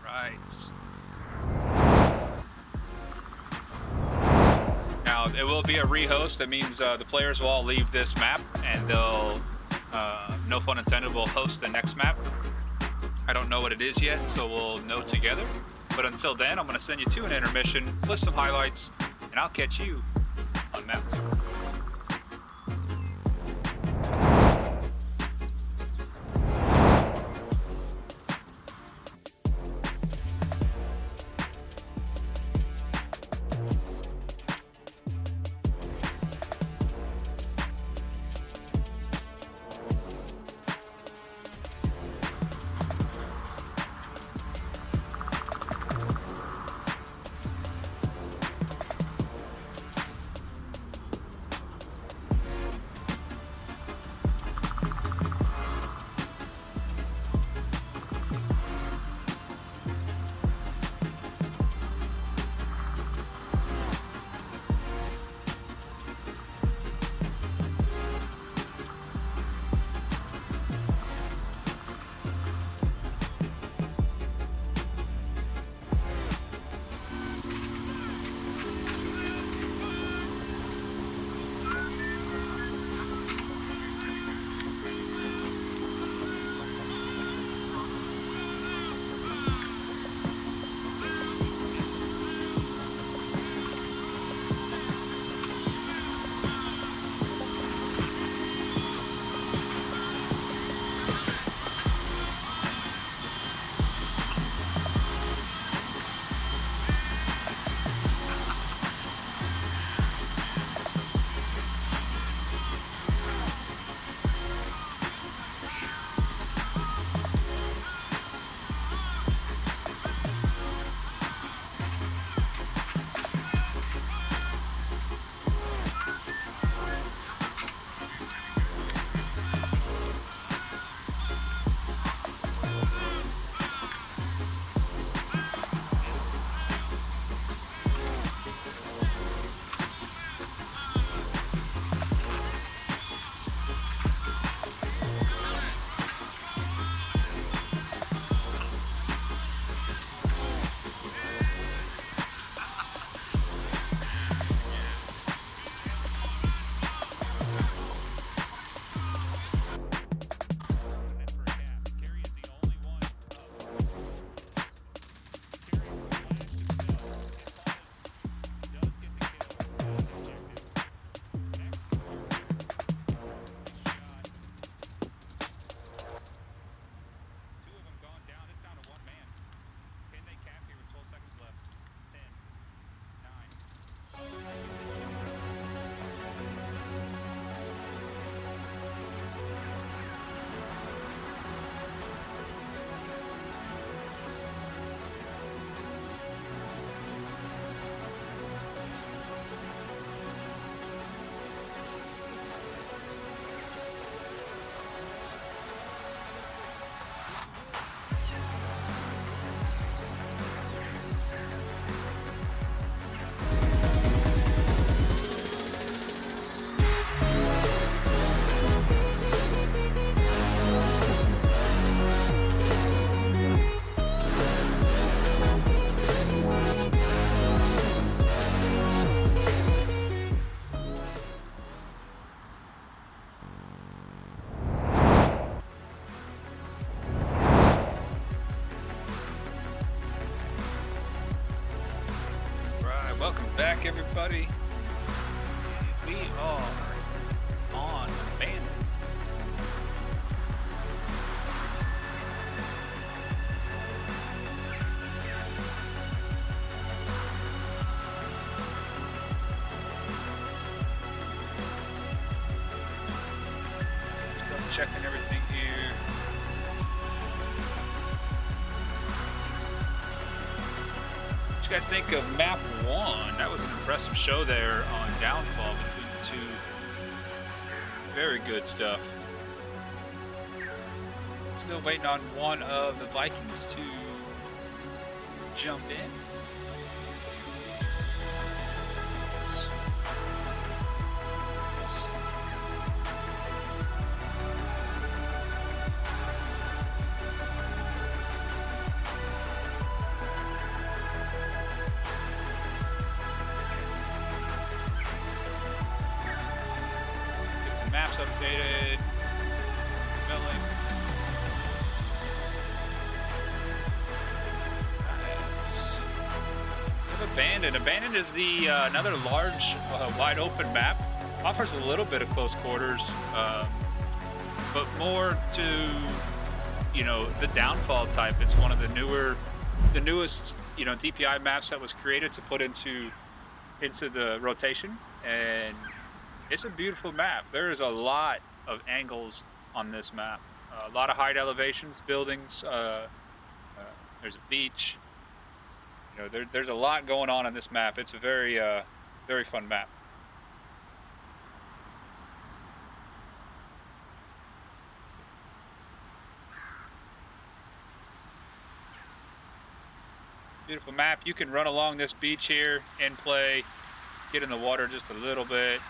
Right. Now, it will be a rehost. That means the players will all leave this map, and they'll, no pun intended, will host the next map. I don't know what it is yet, so we'll know together. But until then, I'm going to send you to an intermission, list some highlights, and I'll catch you on map 2. back, everybody. We are on Abandoned. Just double checking everything here. What you guys think of map 1? That was an impressive show there on Downfall between the two. Very good stuff. Still waiting on one of the Vikings to jump in. Maps updated. Spelling. Abandoned. Abandoned is the another large, wide open map. Offers a little bit of close quarters, but more to, you know, the Downfall type. It's one of the newest, you know, DPI maps that was created to put into the rotation, and it's a beautiful map. There is a lot of angles on this map. A lot of height elevations, buildings. There's a beach. You know, there's a lot going on this map. It's a very, very fun map. Beautiful map. You can run along this beach here and play, get in the water just a little bit.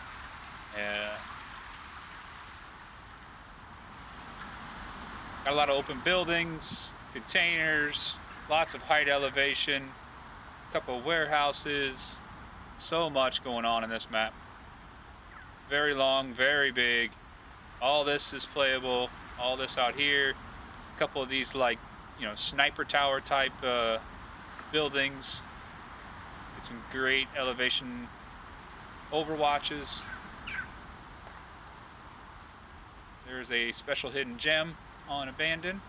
Got a lot of open buildings, containers, lots of height elevation, a couple of warehouses, so much going on in this map. Very long, very big. All this is playable. All this out here, a couple of these, like, you know, sniper tower type buildings. Get some great elevation overwatches. There's a special hidden gem on Abandoned.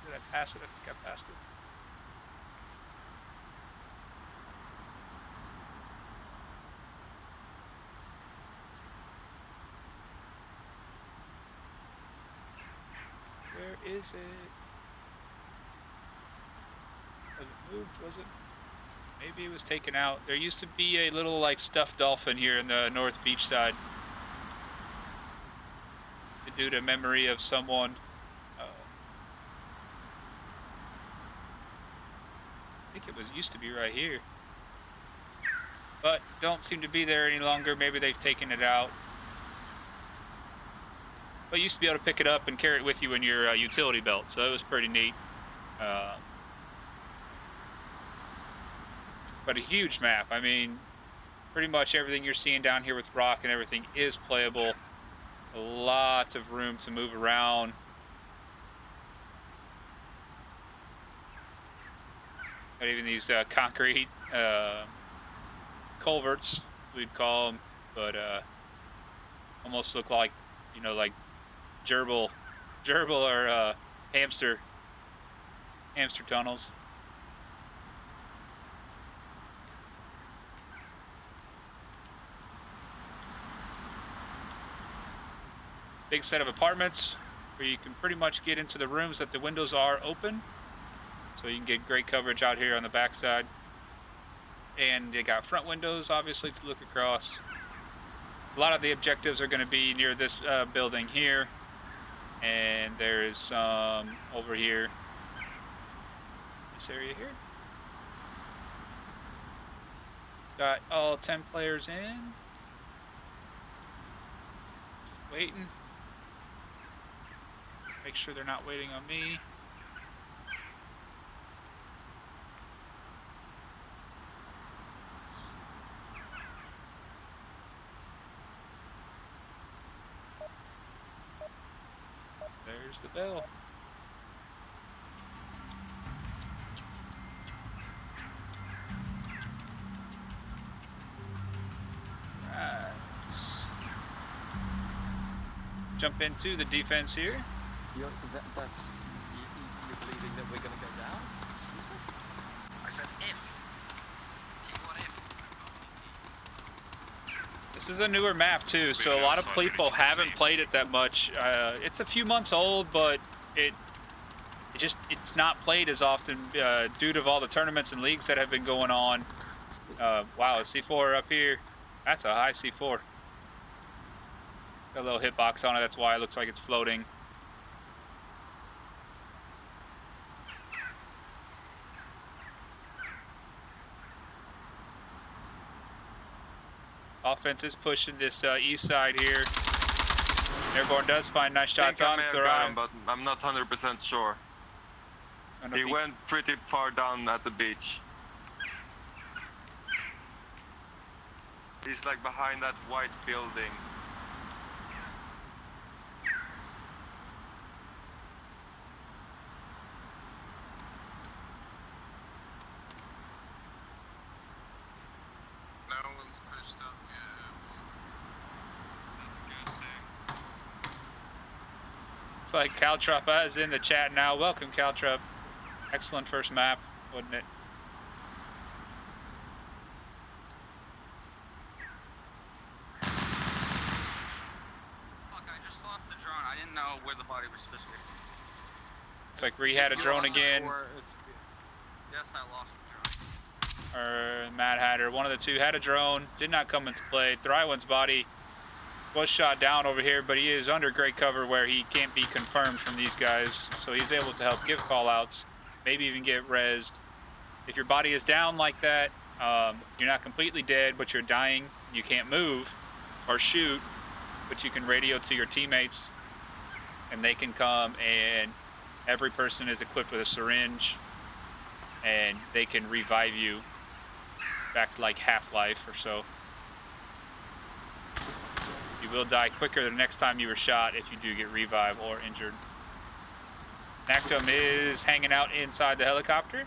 Did I pass it? I think I passed it. Where is it? Was it moved? Was it? Maybe it was taken out. There used to be a little, like, stuffed dolphin here in the North Beach side. Due to memory of someone. I think it used to be right here. But don't seem to be there any longer. Maybe they've taken it out. But you used to be able to pick it up and carry it with you in your utility belt. So it was pretty neat. But a huge map. I mean, pretty much everything you're seeing down here with rock and everything is playable. A lot of room to move around. Got even these concrete culverts, we'd call them, but almost look like, you know, like gerbil or hamster tunnels. Big set of apartments where you can pretty much get into the rooms that the windows are open. So you can get great coverage out here on the backside. And they got front windows, obviously, to look across. A lot of the objectives are going to be near this building here. And there's some over here. This area here. Got all 10 players in. Just waiting. Make sure they're not waiting on me. There's the bell. jump into the defense here. You're believing that we're going to go down? I said if. What if? This is a newer map too, so a lot of people haven't played it that much. It's a few months old, but it's not played as often due to all the tournaments and leagues that have been going on. Wow, a C4 up here. That's a high C4. Got a little hitbox on it, that's why it looks like it's floating. Offense is pushing this east side here. Airborne does find nice shots on Thrive. But I'm not 100% sure. He went pretty far down at the beach. He's like behind that white building. No one's pushed up yet. That's a good thing. It's like Caltrup is in the chat now. Welcome, Caltrup. Excellent first map, wasn't it? Fuck, I just lost the drone. I didn't know where the body was supposed to be. It's like Ree had a drone again. Yes, I lost the drone. Or Mad Hatter, one of the two had a drone, did not come into play. Thrywan's body was shot down over here, but he is under great cover where he can't be confirmed from these guys, so he's able to help give call-outs, maybe even get rezzed. If your body is down like that, you're not completely dead, but you're dying, you can't move or shoot, but you can radio to your teammates, and they can come, and every person is equipped with a syringe, and they can revive you back to like Half-Life or so. You will die quicker the next time you were shot if you do get revived or injured. Nactum is hanging out inside the helicopter.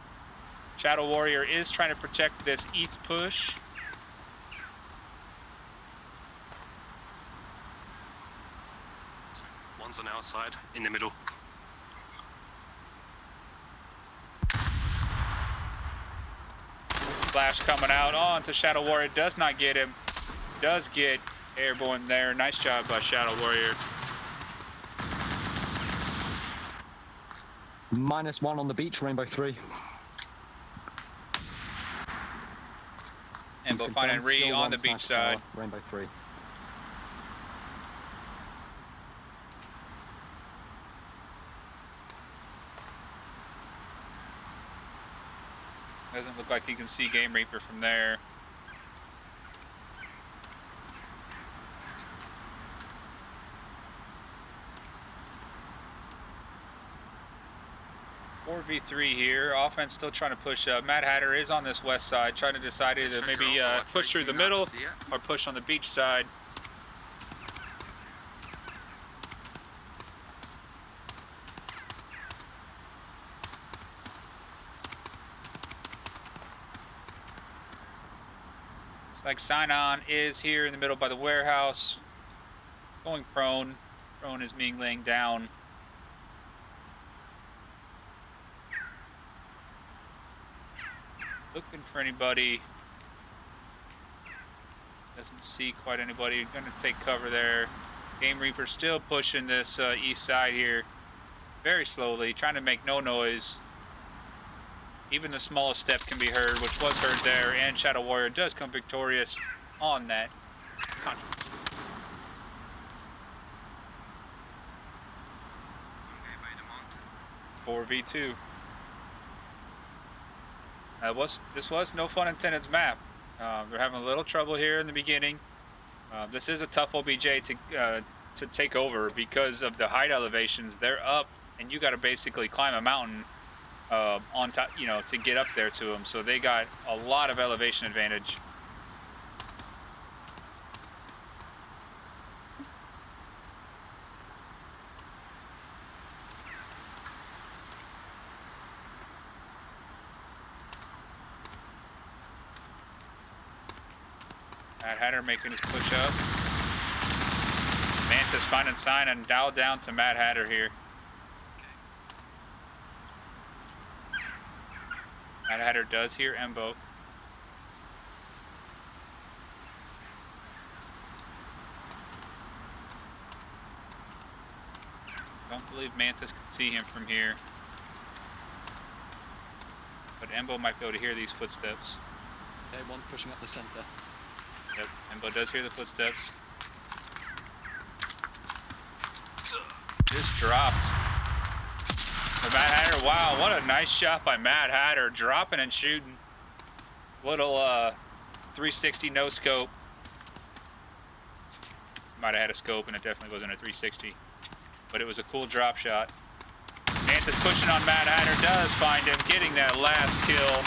Shadow Warrior is trying to protect this east push. One's on our side, in the middle. Flash coming out onto Shadow Warrior. Does not get him. Does get Airborne there. Nice job by Shadow Warrior. -1 on the beach, Rainbow 3. And we'll find a Ree on the beach side. Rainbow 3. Doesn't look like you can see Game Reaper from there. .4v3 here. Offense still trying to push up. Mad Hatter is on this west side, trying to decide either maybe push through the middle or push on the beach side. Looks like Sign-On is here in the middle by the warehouse. Going prone. Prone is being laying down. Looking for anybody. Doesn't see quite anybody. Gonna take cover there. Game Reaper still pushing this east side here. Very slowly, trying to make no noise. Even the smallest step can be heard, which was heard there, and Shadow Warrior does come victorious on that controversy. 4v2. This was No Fun Intended's map. They're having a little trouble here in the beginning. This is a tough OBJ to take over because of the height elevations. They're up, and you got to basically climb a mountain on top, you know, to get up there to them. So they got a lot of elevation advantage. Mad Hatter making his push up. Man Mantis finding sign and dial down to Mad Hatter here. Mad Hatter does hear Embo. Don't believe Mantis can see him from here. But Embo might be able to hear these footsteps. Okay, one pushing up the center. Yep, Embo does hear the footsteps. Just dropped. But Mad Hatter, wow, what a nice shot by Mad Hatter. Dropping and shooting. Little 360 no scope. Might have had a scope and it definitely wasn't a 360. But it was a cool drop shot. Mantis pushing on Mad Hatter, does find him, getting that last kill.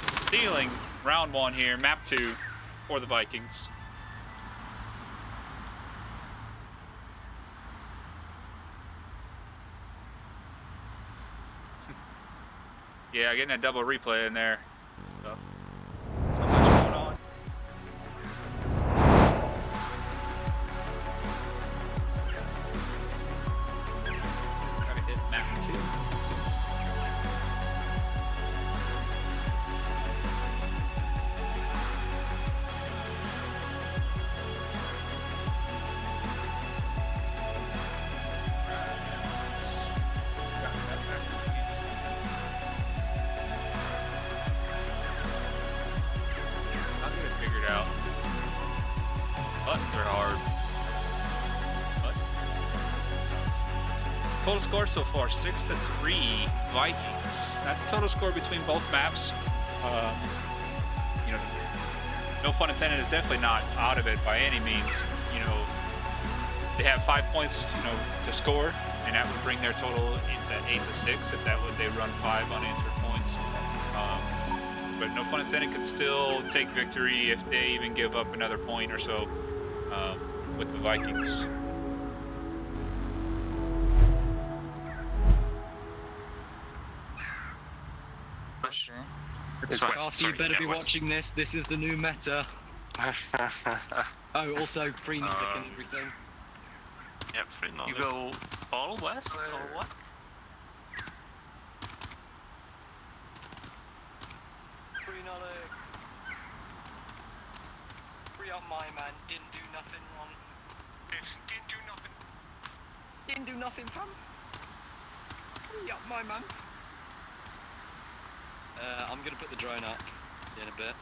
Sealing round 1 here, map 2 for the Vikings. Yeah, getting that double replay in there. It's tough. So much going on. It's gotta hit map 2. Total score so far 6-3 Vikings. That's total score between both maps. You know, no fun intended is definitely not out of it by any means. You know, they have 5 points, you know, to score, and that would bring their total into 8-6 if that would they run 5 unanswered points. But no fun intended can still take victory if they even give up another point or so with the Vikings. After you better be watching this. This is the new meta. Oh, also free stick and everything. Yep, free knowledge. You go all west or what? Free knowledge. Free up my man, didn't do nothing wrong. Didn't do nothing. Didn't do nothing, fam. Free up my man. I'm gonna put the drone up in a bit,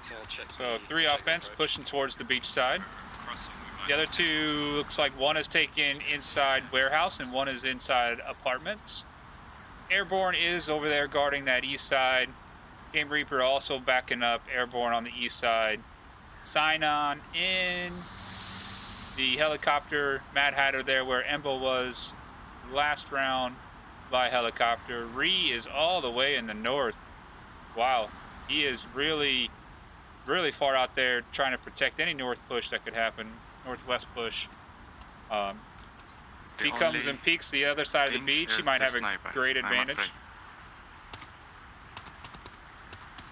so I'll check. So 3 offense pushing towards the beach side. The other 2 looks like one is taken inside warehouse and one is inside apartments. Airborne is over there guarding that east side. Game Reaper also backing up Airborne on the east side. Sign-on in the helicopter. Mad Hatter there where Embo was last round by helicopter. Ree is all the way in the north. Wow, he is really, really far out there trying to protect any north push that could happen, northwest push. If he comes and peeks the other side of the beach, he might have a great advantage.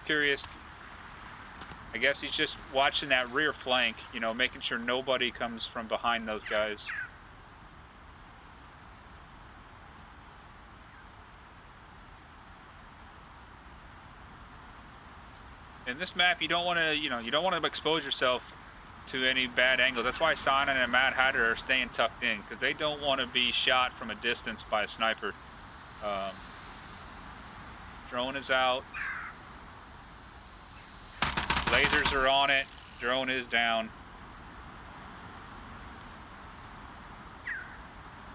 Curious. I guess he's just watching that rear flank, you know, making sure nobody comes from behind those guys. In this map, you don't want to, you don't want to expose yourself to any bad angles. That's why Sonic and Mad Hatter are staying tucked in, because they don't want to be shot from a distance by a sniper. Drone is out. Lasers are on it. Drone is down.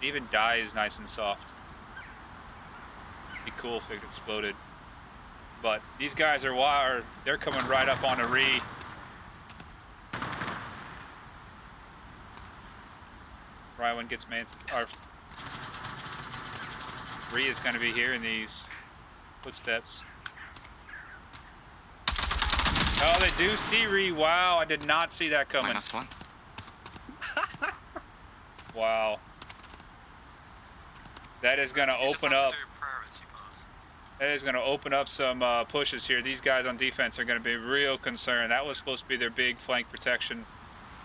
It even dies nice and soft. Be cool if it exploded. But these guys are wired. They're coming right up on a Ree. Rywan gets Mantis. Ree is going to be hearing these footsteps. Oh, they do see Ree. Wow, I did not see that coming. -1. Wow. That is going to open up. That is going to open up some pushes here. These guys on defense are going to be real concerned. That was supposed to be their big flank protection.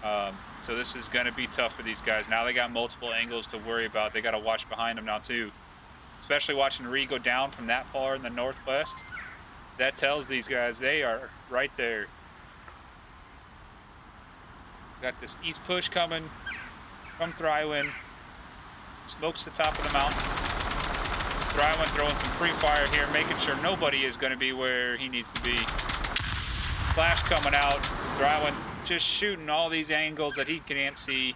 So this is going to be tough for these guys. Now they got multiple angles to worry about. They got to watch behind them now too. Especially watching Ree go down from that far in the northwest. That tells these guys they are right there. Got this east push coming from Thrywin. Smokes the top of the mountain. Thrywin throwing some pre-fire here, making sure nobody is going to be where he needs to be. Flash coming out. Thrywin just shooting all these angles that he can't see.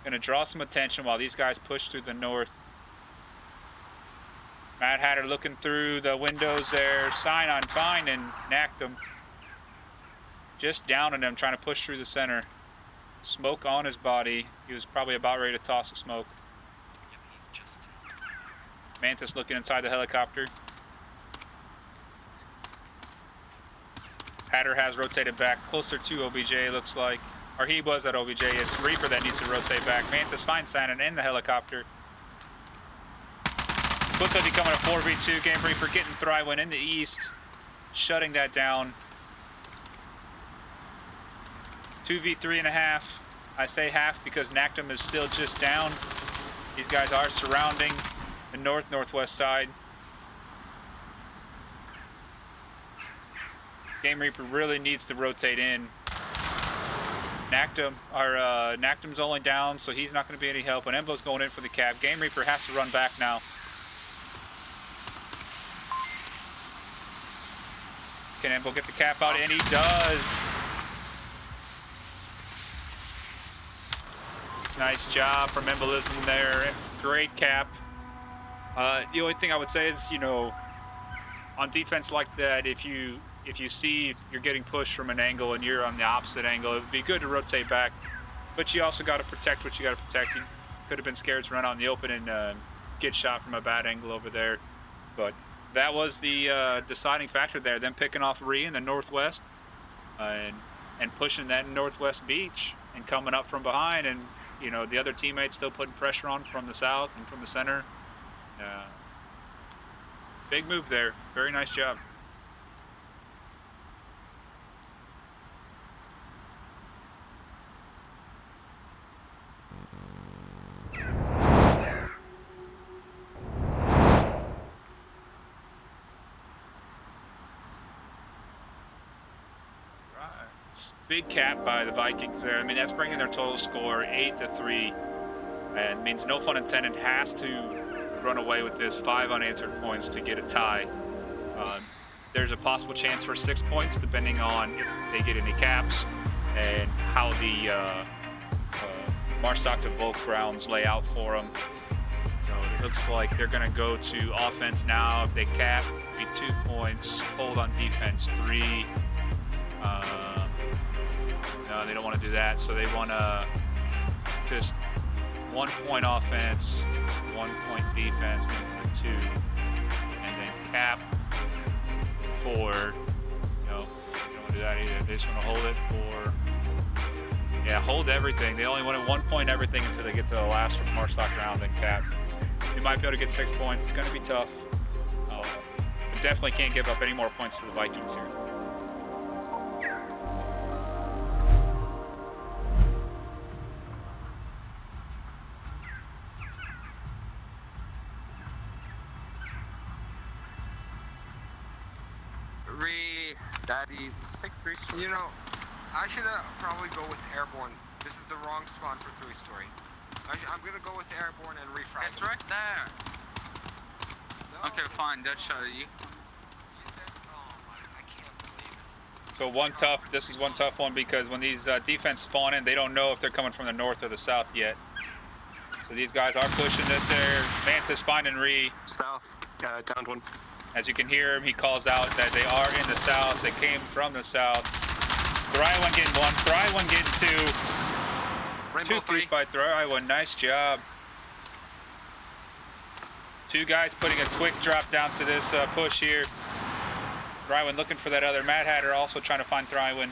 Gonna draw some attention while these guys push through the north. Mad Hatter looking through the windows there. Sign fine and nacked him. Just downing him, trying to push through the center. Smoke on his body. He was probably about ready to toss the smoke. Mantis looking inside the helicopter. Hatter has rotated back closer to OBJ, looks like. Or he was at OBJ. It's Reaper that needs to rotate back. Mantis finds Shannon in the helicopter. Quickly becoming a 4v2. Game Reaper getting Thrywin in the east. Shutting that down. 2v3.5. I say half because Nactum is still just down. These guys are surrounding the northwest side. Game Reaper really needs to rotate in. Nactum's only down, so he's not going to be any help. And Embo's going in for the cap. Game Reaper has to run back now. Can Embo get the cap out? And he does. Nice job from Embolism there. Great cap. The only thing I would say is, you know, on defense like that, if you see you're getting pushed from an angle and you're on the opposite angle, it would be good to rotate back. But you also got to protect what you got to protect. You could have been scared to run out in the open and get shot from a bad angle over there. But that was the deciding factor there. Them picking off Ree in the northwest and pushing that northwest beach and coming up from behind. And, you know, the other teammates still putting pressure on from the south and from the center. Big move there. Very nice job. Big cap by the Vikings there. I mean, that's bringing their total score 8-3, and means no fun intended has to run away with this 5 unanswered points to get a tie. There's a possible chance for 6 points depending on if they get any caps and how the Marstock to Volk rounds lay out for them. So it looks like they're going to go to offense now. If they cap, it'll be 2 points. Hold on defense, 3. No, they don't want to do that. So they want to just 1 point offense, 1 point defense, maybe 2, and then cap 4. No, they don't want to do that either. They just want to hold it for, yeah, hold everything. They only wanted 1 point everything until they get to the last Marstock round and cap. They might be able to get 6 points. It's going to be tough. But definitely can't give up any more points to the Vikings here. Daddy, let's take 3 story. You know, I should probably go with Airborne. This is the wrong spawn for 3 story. I'm gonna go with Airborne and refrag. It's right there. No, okay, fine. Dead shot at you. I can't believe it. So this is one tough one because when these defense spawn in, they don't know if they're coming from the north or the south yet. So these guys are pushing this there. Mantis finding Ree. South, downed 1. As you can hear him, he calls out that they are in the south. They came from the south. Thrywin getting 1. Thrywin getting 2. Rainbow 2 threes by Thrywin. Nice job. 2 guys putting a quick drop down to this push here. Thrywin looking for that other. Mad Hatter also trying to find Thrywin.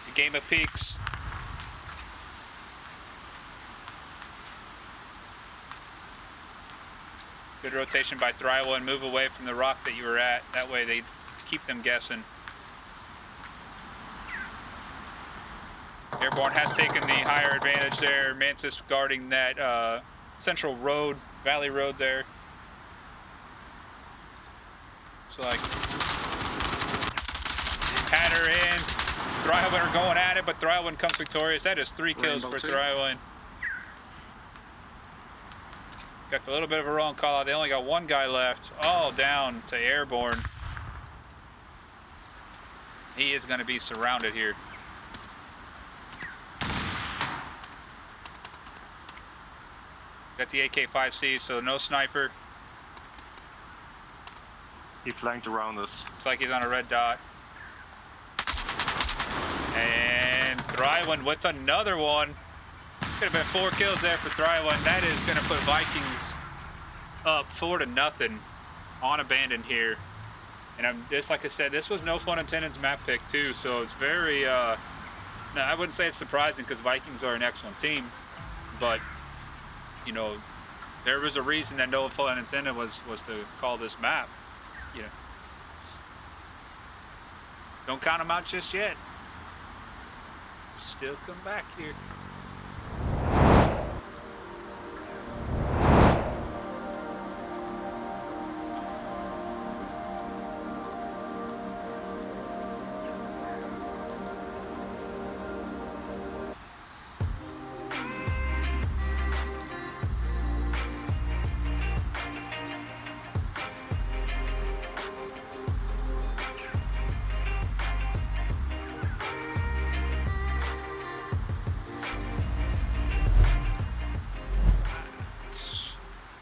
The game of peaks. Good rotation by Thrywin. Move away from the rock that you were at. That way they keep them guessing. Airborne has taken the higher advantage there. Mantis guarding that central road, valley road there. It's like Hatter in. Thrywind are going at it, but Thrywind comes victorious. That is 3 kills for Thrywind. Got a little bit of a wrong call out. They only got 1 guy left. All down to Airborne. He is going to be surrounded here. Got the AK-5C, so no sniper. He flanked around us. Looks like he's on a red dot. And Thrywind with another one. Could have been 4 kills there for Thrywind. That is going to put Vikings up 4-0 on Abandoned here. And I'm just like I said, this was no fun attendance map pick too, so it's very. No, I wouldn't say it's surprising because Vikings are an excellent team, but you know, there was a reason that no fun attendance was to call this map. You know, don't count them out just yet. Still come back here.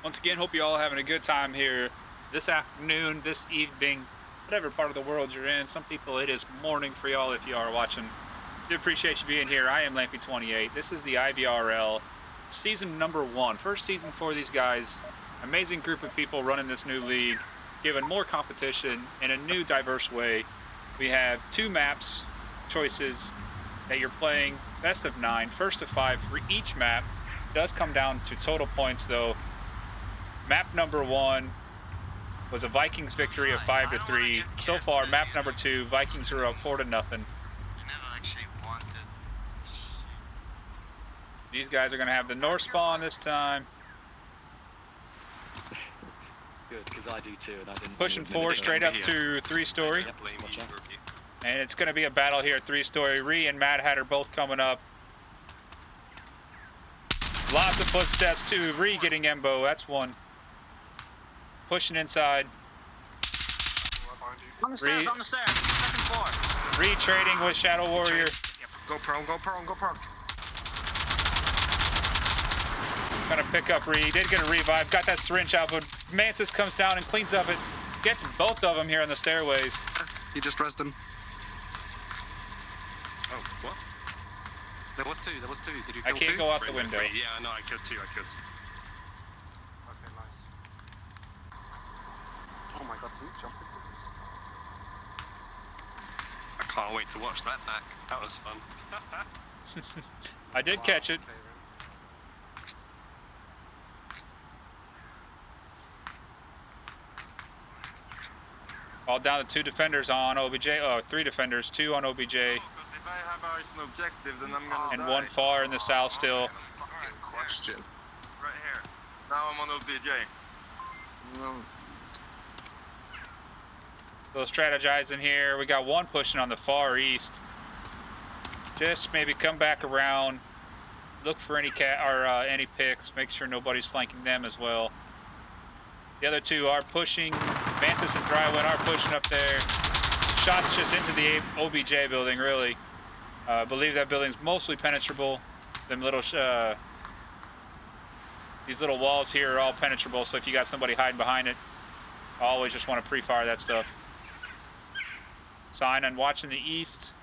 Once again, hope you all are having a good time here this afternoon, this evening, whatever part of the world you're in. Some people it is morning for y'all if you are watching. Do appreciate you being here. I am Lampy28. This is the IVRL season number 1. First season for these guys. Amazing group of people running this new league, giving more competition in a new diverse way. We have 2 maps choices that you're playing, best of 9, first of 5 for each map. It does come down to total points though. Map number 1 was a Vikings victory of 5-3. So far, map number 2, Vikings are up 4-0. These guys are going to have the north spawn this time. Good, because I do too, and I didn't. Pushing 4 straight up to 3-story. And it's going to be a battle here at 3-story. Ree and Mad Hatter both coming up. Lots of footsteps too. Ree getting Embo. That's 1. Pushing inside. On the stairs, on the stairs. Second floor. Ree trading with Shadow Warrior. Go prone, go prone, go prone. Gonna pick up Ree. Did get a revive. Got that syringe out, but Mantis comes down and cleans up it. Gets both of them here on the stairways. He just rezzed him. Oh, what? There was 2. Did you I kill can't 2? go out the window. Yeah, no, I killed 2. Okay, nice. Oh my god, 2 jumping. I can't wait to watch that back. That was fun. I did catch it. All down to 2 defenders on OBJ. Oh, 3 defenders, 2 on OBJ. If I have an objective, then I'm gonna And die. 1 far in the south still. Question. Right here. Now I'm on OBJ. No. Little strategizing here. We got 1 pushing on the far east. Just maybe come back around, look for any any picks. Make sure nobody's flanking them as well. The other 2 are pushing. Mantis and Thrywind are pushing up there. Shots just into the OBJ building, really. I believe that building's mostly penetrable. Them little, these little walls here are all penetrable, so if you got somebody hiding behind it, I always just want to pre-fire that stuff. Sign on watching the east.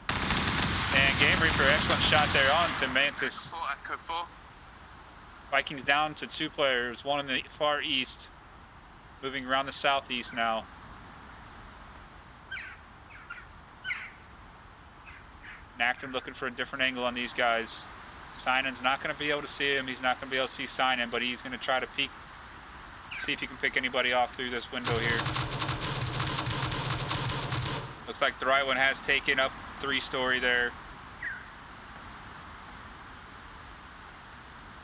And Game Reaper, excellent shot there on to Mantis. Vikings down to 2 players, 1 in the far east. Moving around the southeast now. Nacton looking for a different angle on these guys. Sinan's not going to be able to see him. He's not going to be able to see Sinan, but he's going to try to peek. See if he can pick anybody off through this window here. Looks like Thrywind has taken up 3-story there.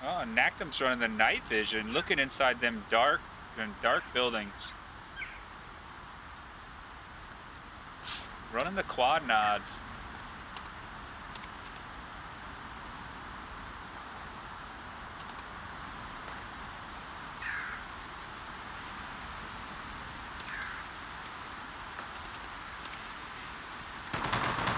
Oh, Nakdam's running the night vision, looking inside them dark buildings. Running the quad nods.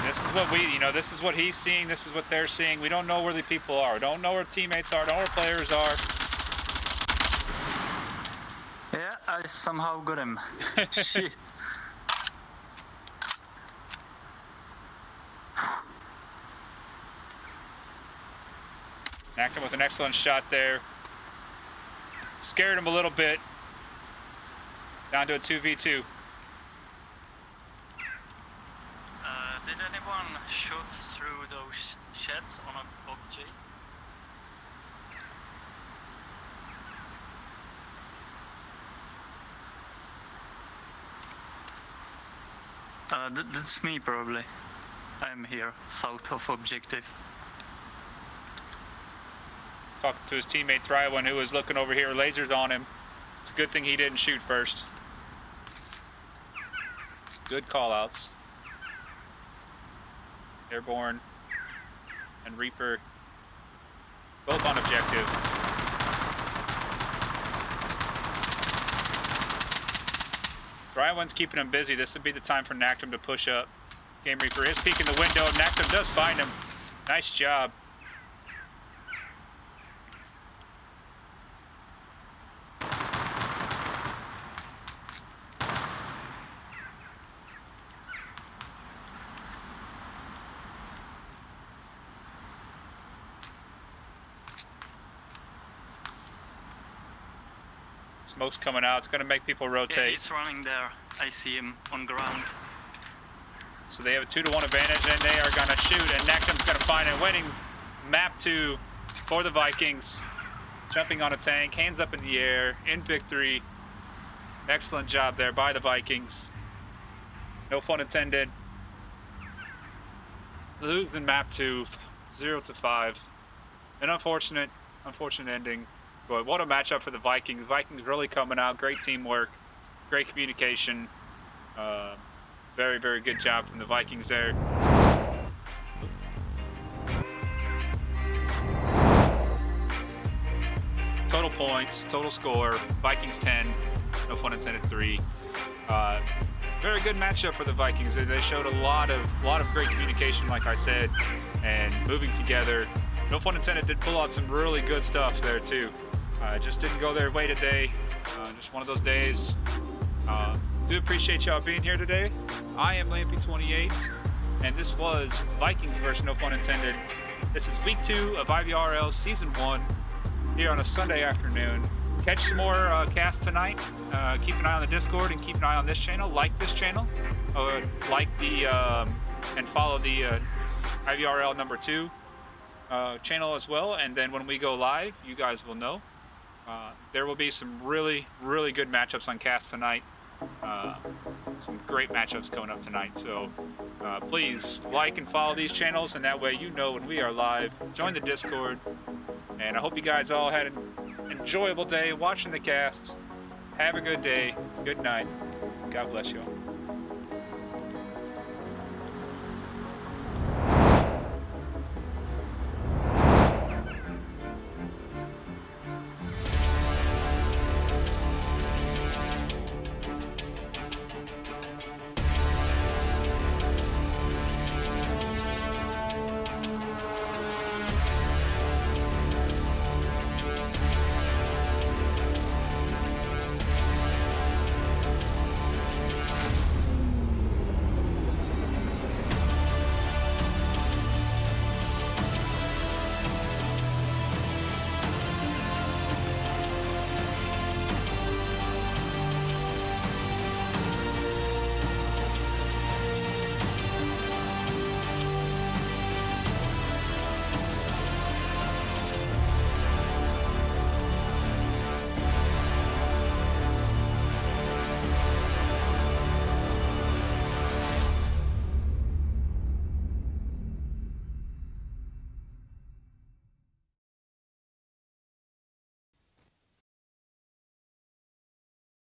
This is what this is what he's seeing, this is what they're seeing. We don't know where the people are. We don't know where teammates are, don't know where players are. Yeah, I somehow got him. Shit. Nakdam with an excellent shot there. Scared him a little bit. Down to a 2v2. Did anyone shoot through those sheds on a PUBG? That's me probably. I'm here, south of objective. Talking to his teammate Thrywan, who was looking over here, lasers on him. It's a good thing he didn't shoot first. Good call-outs. Airborne and Reaper, both on objective. Thrywan's keeping him busy. This would be the time for Nakdam to push up. Game Reaper is peeking the window. Nakdam does find him. Nice job. Smoke's coming out. It's going to make people rotate. Yeah, he's running there. I see him on ground. So they have a 2-to-1 advantage, and they are going to shoot. And Nakdam's going to find a winning map 2 for the Vikings. Jumping on a tank, hands up in the air, in victory. Excellent job there by the Vikings. No fun intended. Losing map 2, 0-5. An unfortunate ending. But what a matchup for the Vikings. Vikings really coming out. Great teamwork. Great communication. Very, very good job from the Vikings there. Total points, total score, Vikings 10, no fun intended 3. Very good matchup for the Vikings. They showed a lot of great communication, like I said, and moving together. No fun intended did pull out some really good stuff there too. Just didn't go their way today. Just one of those days. Do appreciate y'all being here today. I am Lampy28, and this was Vikings versus No Fun Intended. This is week 2 of IVRL season 1 here on a Sunday afternoon. Catch some more casts tonight. Keep an eye on the Discord and keep an eye on this channel. Like this channel. Like the and follow the IVRL number 2 channel as well. And then when we go live, you guys will know. There will be some really, really good matchups on cast tonight. Some great matchups coming up tonight. So please like and follow these channels, and that way you know when we are live. Join the Discord. And I hope you guys all had an enjoyable day watching the cast. Have a good day. Good night. God bless you all.